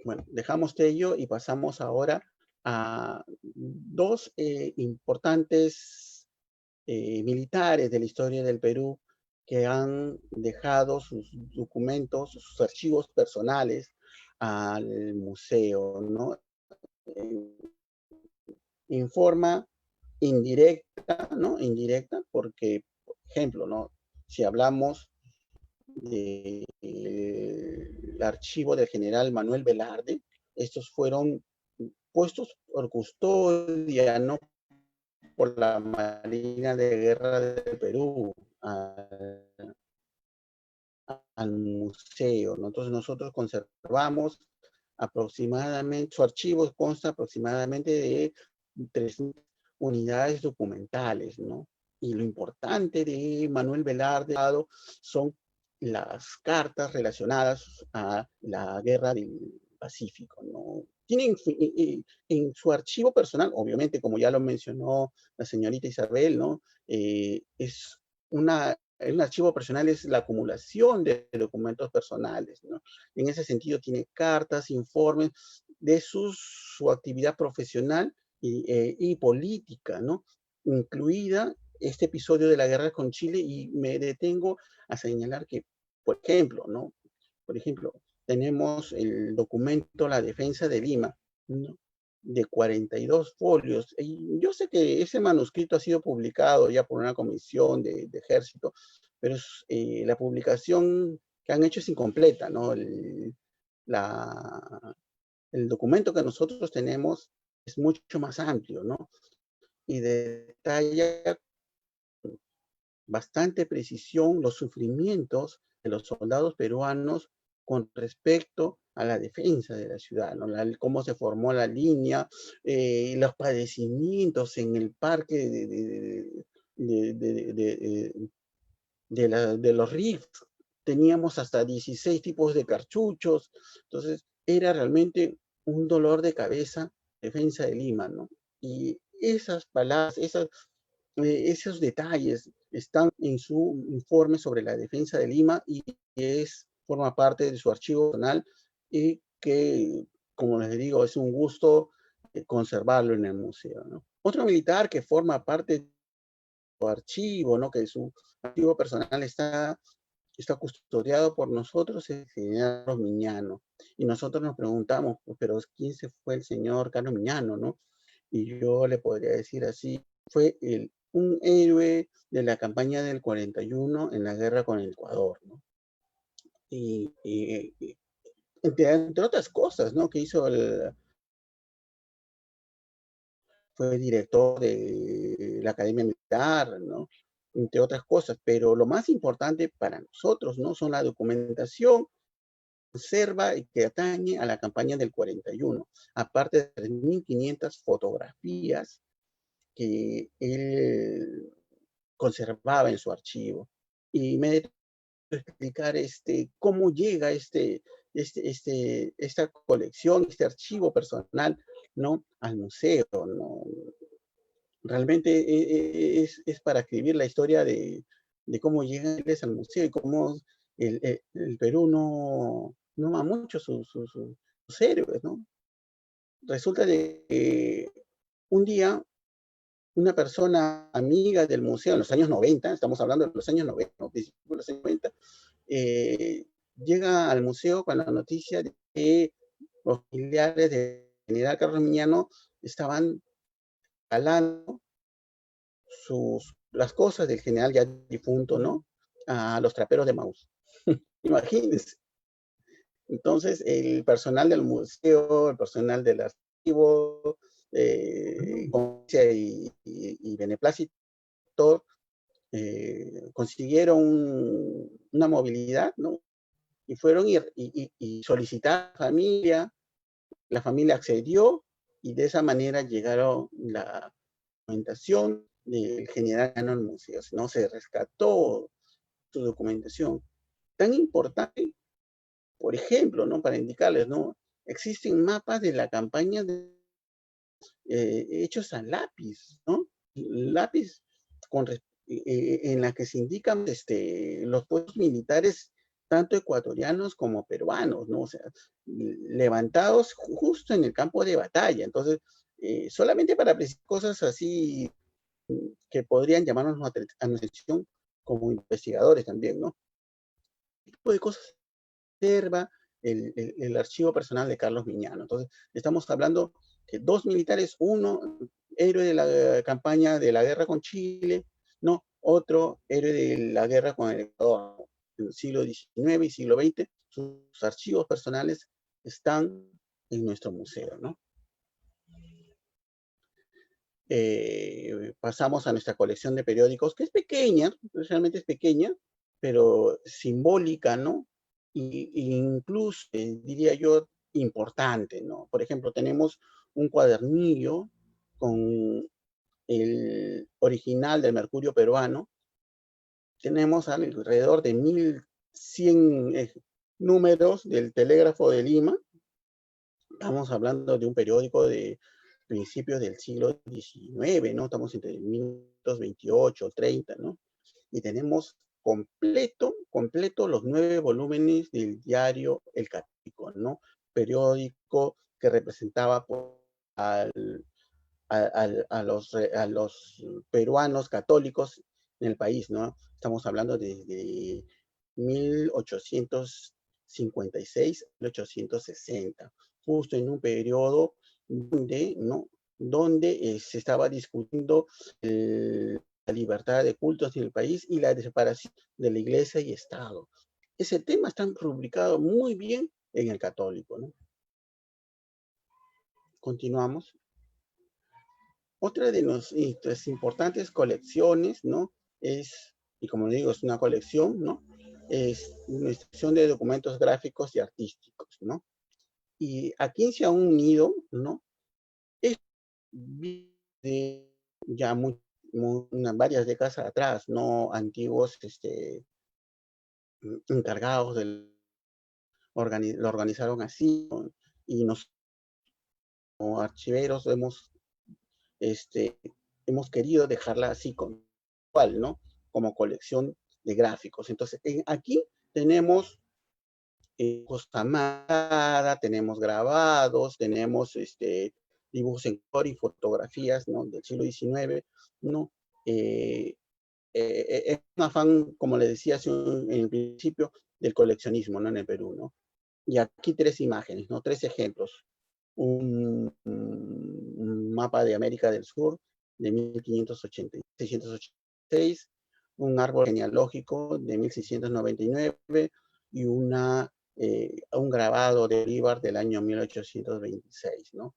Bueno, dejamos Tello y pasamos ahora a dos importantes militares de la historia del Perú que han dejado sus documentos, sus archivos personales al museo, ¿no? En forma indirecta, ¿no? Indirecta, porque, por ejemplo, ¿no? Si hablamos del archivo del general Manuel Velarde, estos fueron puestos por custodia, ¿no? Por la Marina de Guerra del Perú al museo, ¿no? Entonces nosotros conservamos aproximadamente, su archivo consta aproximadamente de 300 unidades documentales, ¿no? Y lo importante de Manuel Velarde son las cartas relacionadas a la guerra del Pacífico, ¿no? Tienen en su archivo personal, obviamente, como ya lo mencionó la señorita Isabel, ¿no? Es un archivo personal es la acumulación de documentos personales, ¿no? En ese sentido tiene cartas, informes de su actividad profesional y política, ¿no? Incluida este episodio de la guerra con Chile, y me detengo a señalar que, por ejemplo, ¿no? Por ejemplo, tenemos el documento La Defensa de Lima, ¿no? De 42 folios. Y yo sé que ese manuscrito ha sido publicado ya por una comisión de ejército, pero la publicación que han hecho es incompleta, ¿no? El documento que nosotros tenemos es mucho más amplio, ¿no? Y detalla bastante precisión los sufrimientos de los soldados peruanos con respecto a la defensa de la ciudad, ¿no? Cómo se formó la línea, los padecimientos en el parque de los RIF. Teníamos hasta 16 tipos de cartuchos, entonces era realmente un dolor de cabeza, defensa de Lima, ¿no? Y esas palabras, esos detalles están en su informe sobre la defensa de Lima y forma parte de su archivo personal y que, como les digo, es un gusto conservarlo en el museo, ¿no? Otro militar que forma parte de su archivo, ¿no? Que su archivo personal está custodiado por nosotros, es el general Carlos Miñano. Y nosotros nos preguntamos, pero ¿quién se fue el señor Carlos Miñano, no? Y yo le podría decir así, fue un héroe de la campaña del 41 en la guerra con el Ecuador, ¿no? Y entre otras cosas, ¿no? Que hizo fue director de la Academia Militar, ¿no? Entre otras cosas, pero lo más importante para nosotros, ¿no? Son la documentación conserva y que atañe a la campaña del 41, aparte de 3.500 fotografías que él conservaba en su archivo. Y me debo explicar cómo llega esta colección, este archivo personal, ¿no? Al museo, ¿no? Realmente es para escribir la historia de cómo llegan al museo y cómo el Perú no ama mucho sus héroes, ¿no? Resulta de que un día una persona amiga del museo en los años 90, estamos hablando de los años 90, principios de los años 90, llega al museo con la noticia de que los familiares del general Carlos Miñano estaban regalando las cosas del general ya difunto, ¿no? A los traperos de Maús. Imagínense. Entonces, el personal del museo, el personal del archivo, y beneplácito, consiguieron una movilidad, ¿no? Y fueron y solicitaron a la familia accedió, y de esa manera llegaron la documentación del general en el museo, ¿no? Se rescató su documentación. Tan importante, por ejemplo, ¿no? Para indicarles, ¿no? Existen mapas de la campaña hechos a lápiz, ¿no? Lápiz en la que se indican los puestos militares, tanto ecuatorianos como peruanos, ¿no? O sea, levantados justo en el campo de batalla. Entonces, solamente para cosas así que podrían llamarnos a nuestra atención como investigadores también, ¿no? ¿Qué tipo de cosas observa el archivo personal de Carlos Miñano? Entonces, estamos hablando de dos militares, uno héroe de la campaña de la guerra con Chile, ¿no? Otro héroe de la guerra con el Ecuador, en el siglo XIX y siglo XX. Sus archivos personales están en nuestro museo, ¿no? Pasamos a nuestra colección de periódicos, que es pequeña, realmente es pequeña, pero simbólica, ¿no? Y incluso, diría yo, importante, ¿no? Por ejemplo, tenemos un cuadernillo con el original del Mercurio peruano. Tenemos alrededor de 1100 números del Telégrafo de Lima. Estamos hablando de un periódico de principios del siglo XIX, ¿no? Estamos entre 1928, 30, ¿no? Y tenemos completo los 9 volúmenes del diario El Católico, ¿no? Periódico que representaba a los peruanos católicos en el país, ¿no? Estamos hablando desde 1856, 1860, justo en un periodo donde, ¿no? Donde se estaba discutiendo la libertad de cultos en el país y la separación de la iglesia y Estado. Ese tema está rubricado muy bien en el Católico, ¿no? Continuamos. Otra de nuestras importantes colecciones, ¿no? Y como digo, es una colección, ¿no? Es una sección de documentos gráficos y artísticos, ¿no? Y aquí se ha unido, ¿no? Es de ya varias décadas atrás, ¿no? Antiguos encargados lo organizaron así, ¿no? Y nosotros como archiveros hemos querido dejarla así cual, ¿no? Como colección de gráficos. Entonces, aquí tenemos costamada, tenemos grabados, tenemos dibujos en color y fotografías, ¿no? Del siglo XIX, ¿no? Es un afán, como le decía en el principio, del coleccionismo, ¿no? En el Perú, ¿no? Y aquí 3 imágenes, ¿no? 3 ejemplos. Un mapa de América del Sur de 1686, un árbol genealógico de 1699 y un grabado de Bolívar del año 1826, ¿no?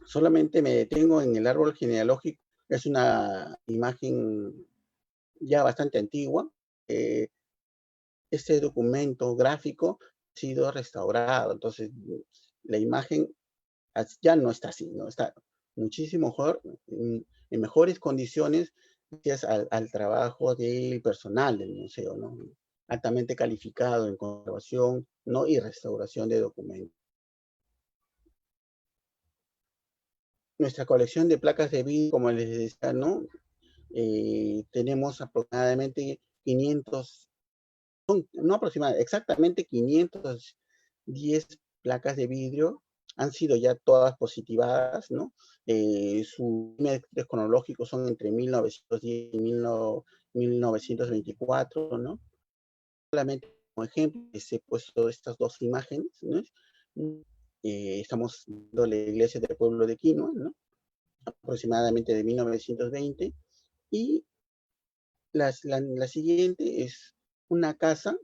Solamente me detengo en el árbol genealógico. Es una imagen ya bastante antigua. Este documento gráfico ha sido restaurado, entonces la imagen ya no está así, ¿no? Está muchísimo mejor, en mejores condiciones, gracias al trabajo del personal del museo, ¿no? Altamente calificado en conservación, ¿no? Y restauración de documentos. Nuestra colección de placas de vídeo, como les decía, ¿no? Tenemos aproximadamente 500, no aproximadamente, exactamente 510 placas de vidrio. Han sido ya todas positivadas, ¿no? Sus límites cronológicos son entre 1910 y 1924, ¿no? Solamente como ejemplo, he puesto estas 2 imágenes, ¿no? Estamos viendo la iglesia del pueblo de Quino, ¿no? aproximadamente de 1920, y la siguiente es una casa,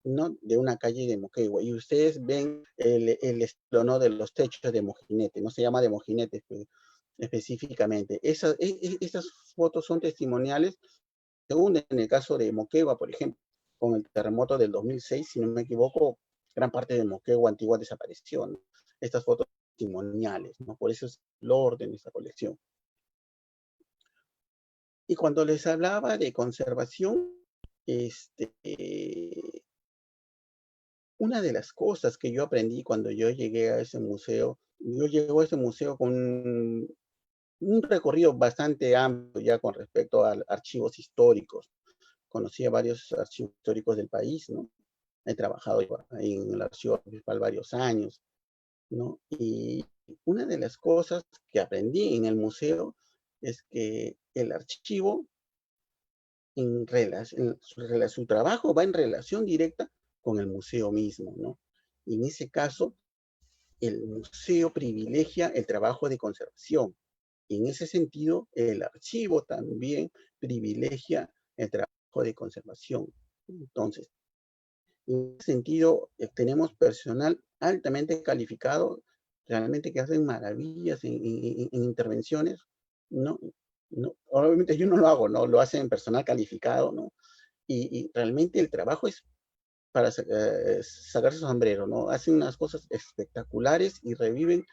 ¿no?, de una calle de Moquegua, y ustedes ven el estilo, ¿no?, de los techos de mojinete, no se llama de mojinete específicamente. Estas fotos son testimoniales, según en el caso de Moquegua, por ejemplo, con el terremoto del 2006, si no me equivoco, gran parte de Moquegua antigua desapareció, ¿no? Estas fotos testimoniales, ¿no? Por eso es el orden de esta colección. Y cuando les hablaba de conservación, una de las cosas que yo aprendí cuando yo llegué a ese museo, yo llegué a ese museo con un recorrido bastante amplio ya con respecto a archivos históricos. Conocí a varios archivos históricos del país, ¿no? He trabajado en el archivo principal varios años, ¿no? Y una de las cosas que aprendí en el museo es que el archivo, su trabajo va en relación directa con el museo mismo, ¿no? Y en ese caso, el museo privilegia el trabajo de conservación. Y en ese sentido, el archivo también privilegia el trabajo de conservación. Entonces, en ese sentido, tenemos personal altamente calificado, realmente que hacen maravillas en intervenciones, ¿no? No, obviamente yo no lo hago, ¿no? Lo hacen personal calificado, ¿no? Y realmente el trabajo es para sacarse su sombrero, ¿no? Hacen unas cosas espectaculares y reviven,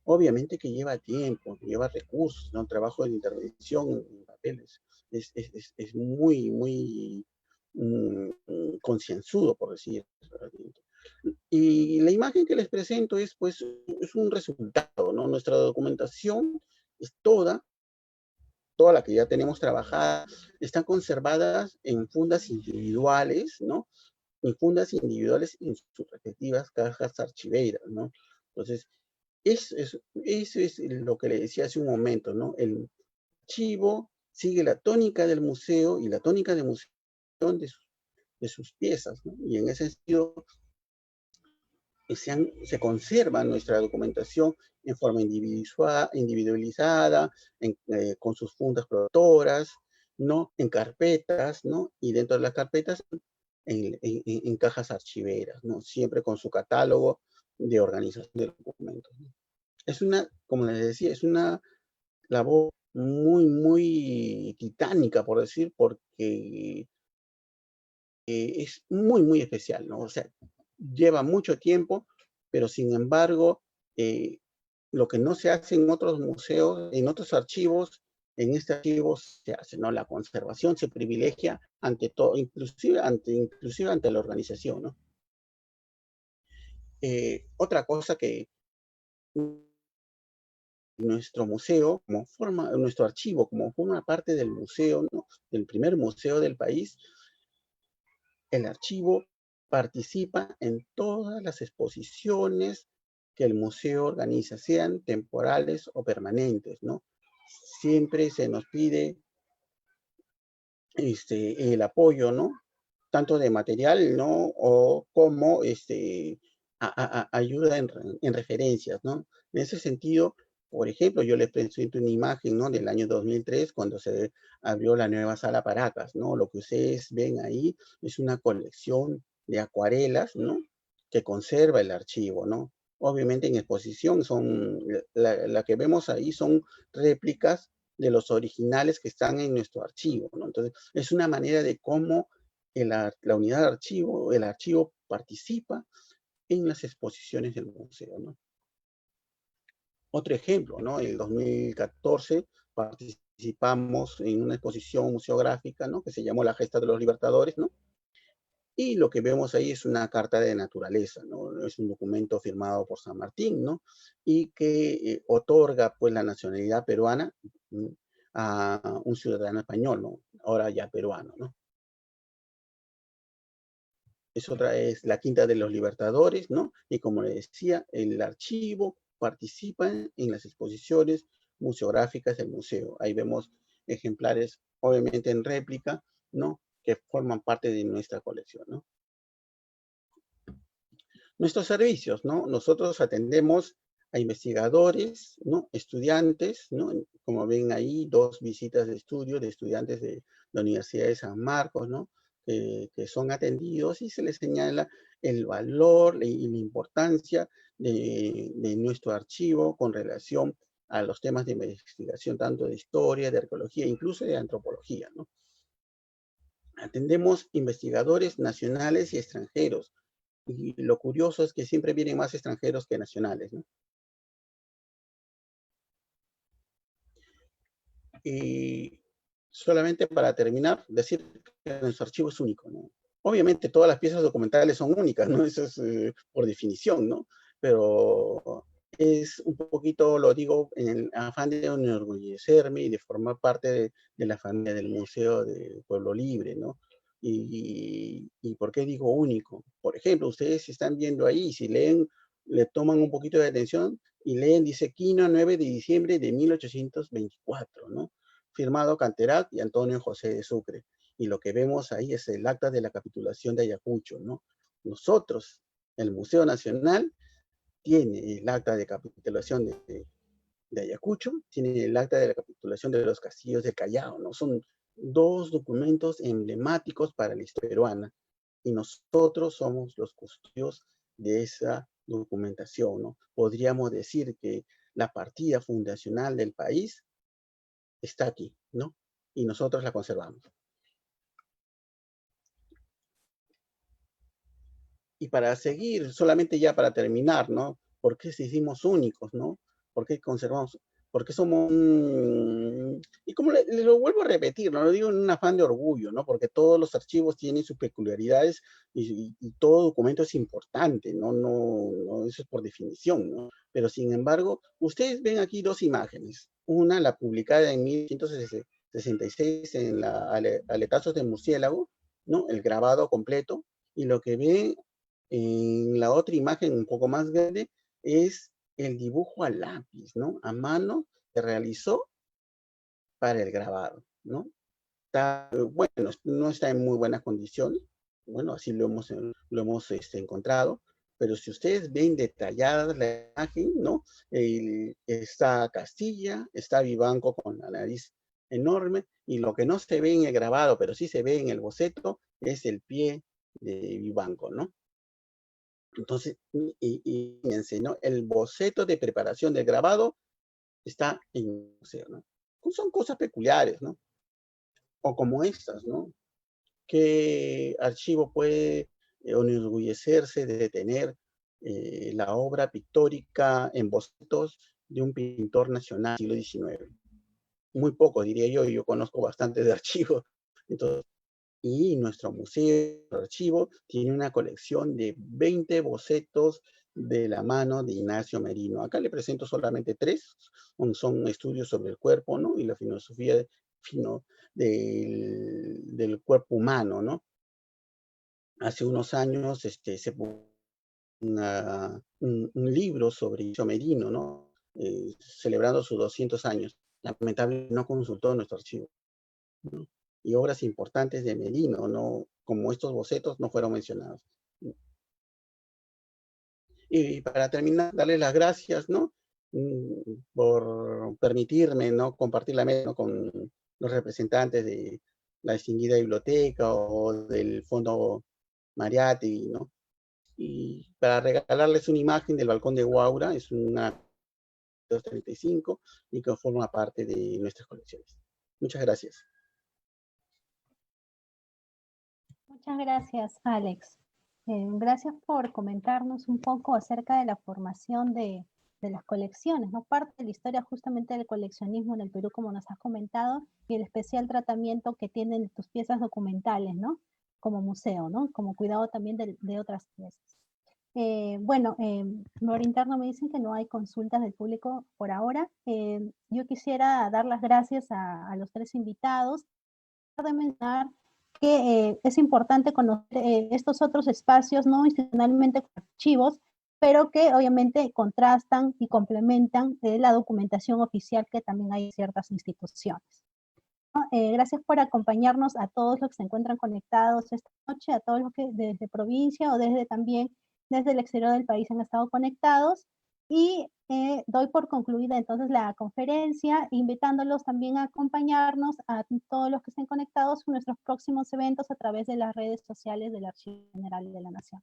obviamente que lleva tiempo, lleva recursos, ¿no? Trabajo de intervención en papeles. Es muy, muy concienzudo, por decir. Y la imagen que les presento es, pues, es un resultado, ¿no? Nuestra documentación es toda la que ya tenemos trabajada, están conservadas en fundas individuales, ¿no? En fundas individuales en sus respectivas cajas archiveras, ¿no? Entonces, eso es lo que le decía hace un momento, ¿no? El archivo sigue la tónica del museo y la tónica de museo de sus piezas, ¿no? Y en ese sentido, se conserva nuestra documentación en forma individualizada, con sus fundas protectoras, ¿no? En carpetas, ¿no? Y dentro de las carpetas, en cajas archiveras, ¿no? Siempre con su catálogo de organización de los documentos, ¿no? Es una, como les decía, es una labor muy, muy titánica, por decir, porque es muy, muy especial, ¿no? O sea, lleva mucho tiempo, pero sin embargo, lo que no se hace en otros museos, en otros archivos, en este archivo se hace, ¿no? La conservación se privilegia ante todo, inclusive ante la organización, ¿no? Otra cosa que nuestro museo, nuestro archivo, como forma parte del museo, ¿no?, del primer museo del país, el archivo participa en todas las exposiciones que el museo organiza, sean temporales o permanentes, ¿no? Siempre se nos pide el apoyo, ¿no? Tanto de material, ¿no? O como ayuda en referencias, ¿no? En ese sentido, por ejemplo, yo les presento una imagen, ¿no?, del año 2003, cuando se abrió la nueva Sala Paracas, ¿no? Lo que ustedes ven ahí es una colección de acuarelas, ¿no?, que conserva el archivo, ¿no? Obviamente en exposición la que vemos ahí son réplicas de los originales que están en nuestro archivo, ¿no? Entonces, es una manera de cómo la unidad de archivo, el archivo participa en las exposiciones del museo, ¿no? Otro ejemplo, ¿no? En el 2014 participamos en una exposición museográfica, ¿no?, que se llamó La Gesta de los Libertadores, ¿no? Y lo que vemos ahí es una carta de naturaleza, ¿no? Es un documento firmado por San Martín, ¿no? Y que otorga, pues, la nacionalidad peruana, ¿no?, a un ciudadano español, ¿no?, ahora ya peruano, ¿no? Es la Quinta de los Libertadores, ¿no? Y como les decía, el archivo participa en las exposiciones museográficas del museo. Ahí vemos ejemplares, obviamente en réplica, ¿no?, que forman parte de nuestra colección, ¿no? Nuestros servicios, ¿no? Nosotros atendemos a investigadores, ¿no? Estudiantes, ¿no? Como ven ahí, 2 visitas de estudio de estudiantes de la Universidad de San Marcos, ¿no? Que son atendidos y se les señala el valor y la importancia de nuestro archivo con relación a los temas de investigación, tanto de historia, de arqueología, incluso de antropología, ¿no? Atendemos investigadores nacionales y extranjeros, y lo curioso es que siempre vienen más extranjeros que nacionales, ¿no? Y solamente para terminar, decir que nuestro archivo es único, ¿no? Obviamente todas las piezas documentales son únicas, ¿no? Eso es por definición, ¿no? Pero es un poquito, lo digo, en el afán de enorgullecerme y de formar parte de la familia del Museo de Pueblo Libre, ¿no? Y ¿por qué digo único? Por ejemplo, ustedes están viendo ahí, si leen, le toman un poquito de atención y leen, dice Quino, 9 de diciembre de 1824, ¿no? Firmado Canterac y Antonio José de Sucre. Y lo que vemos ahí es el acta de la capitulación de Ayacucho, ¿no? Nosotros, el Museo Nacional, tiene el acta de capitulación de Ayacucho, tiene el acta de la capitulación de los castillos de Callao, ¿no? Son 2 documentos emblemáticos para la historia peruana. Y nosotros somos los custodios de esa documentación, ¿no? Podríamos decir que la partida fundacional del país está aquí, ¿no? Y nosotros la conservamos. Y para seguir, solamente ya para terminar, ¿no? ¿Por qué se hicimos únicos, no? ¿Por qué conservamos? ¿Por qué somos y como le lo vuelvo a repetir, no lo digo en un afán de orgullo, ¿no? Porque todos los archivos tienen sus peculiaridades y todo documento es importante, ¿no? Eso es por definición, ¿no? Pero sin embargo, ustedes ven aquí 2 imágenes. Una, la publicada en 1166 en la Aletazos de Murciélago, ¿no? El grabado completo. Y lo que ven en la otra imagen un poco más grande es el dibujo a lápiz, ¿no? A mano que realizó para el grabado, ¿no? Está, bueno, no está en muy buenas condiciones, bueno, así lo hemos encontrado, pero si ustedes ven detallada la imagen, ¿no? Está Castilla, está Vivanco con la nariz enorme, y lo que no se ve en el grabado, pero sí se ve en el boceto, es el pie de Vivanco, ¿no? Entonces, fíjense, ¿no? El boceto de preparación del grabado está en el museo, ¿no? Son cosas peculiares, ¿no? O como estas, ¿no? ¿Qué archivo puede enorgullecerse de tener la obra pictórica en bocetos de un pintor nacional del siglo XIX? Muy poco, diría yo conozco bastante de archivos. Entonces, y nuestro museo, nuestro archivo, tiene una colección de 20 bocetos de la mano de Ignacio Merino. Acá le presento solamente 3, son estudios sobre el cuerpo, ¿no? Y la filosofía del cuerpo humano, ¿no? Hace unos años se publicó un libro sobre Ignacio Merino, ¿no? Celebrando sus 200 años. Lamentablemente no consultó nuestro archivo, ¿no? Y obras importantes de Merino, ¿no? Como estos bocetos no fueron mencionados. Y para terminar, darles las gracias, ¿no? Por permitirme, ¿no? Compartir la mesa, ¿no? Con los representantes de la distinguida biblioteca o del Fondo Mariátegui, ¿no? Y para regalarles una imagen del balcón de Guaura, es una 235 y que forma parte de nuestras colecciones. Muchas gracias. Muchas gracias, Alex. Gracias por comentarnos un poco acerca de la formación de las colecciones, ¿no? Parte de la historia justamente del coleccionismo en el Perú, como nos has comentado, y el especial tratamiento que tienen tus piezas documentales, ¿no? Como museo, ¿no? Como cuidado también de otras piezas. Bueno, por interno me dicen que no hay consultas del público por ahora. Yo quisiera dar las gracias a los 3 invitados. De mencionar que es importante conocer estos otros espacios no institucionalmente archivos, pero que obviamente contrastan y complementan la documentación oficial que también hay en ciertas instituciones, ¿no? Gracias por acompañarnos a todos los que se encuentran conectados esta noche, a todos los que desde provincia o desde también desde el exterior del país han estado conectados, y doy por concluida entonces la conferencia, invitándolos también a acompañarnos a todos los que estén conectados con nuestros próximos eventos a través de las redes sociales del Archivo General de la Nación.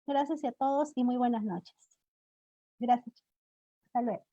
Gracias a todos y muy buenas noches. Gracias. Hasta luego.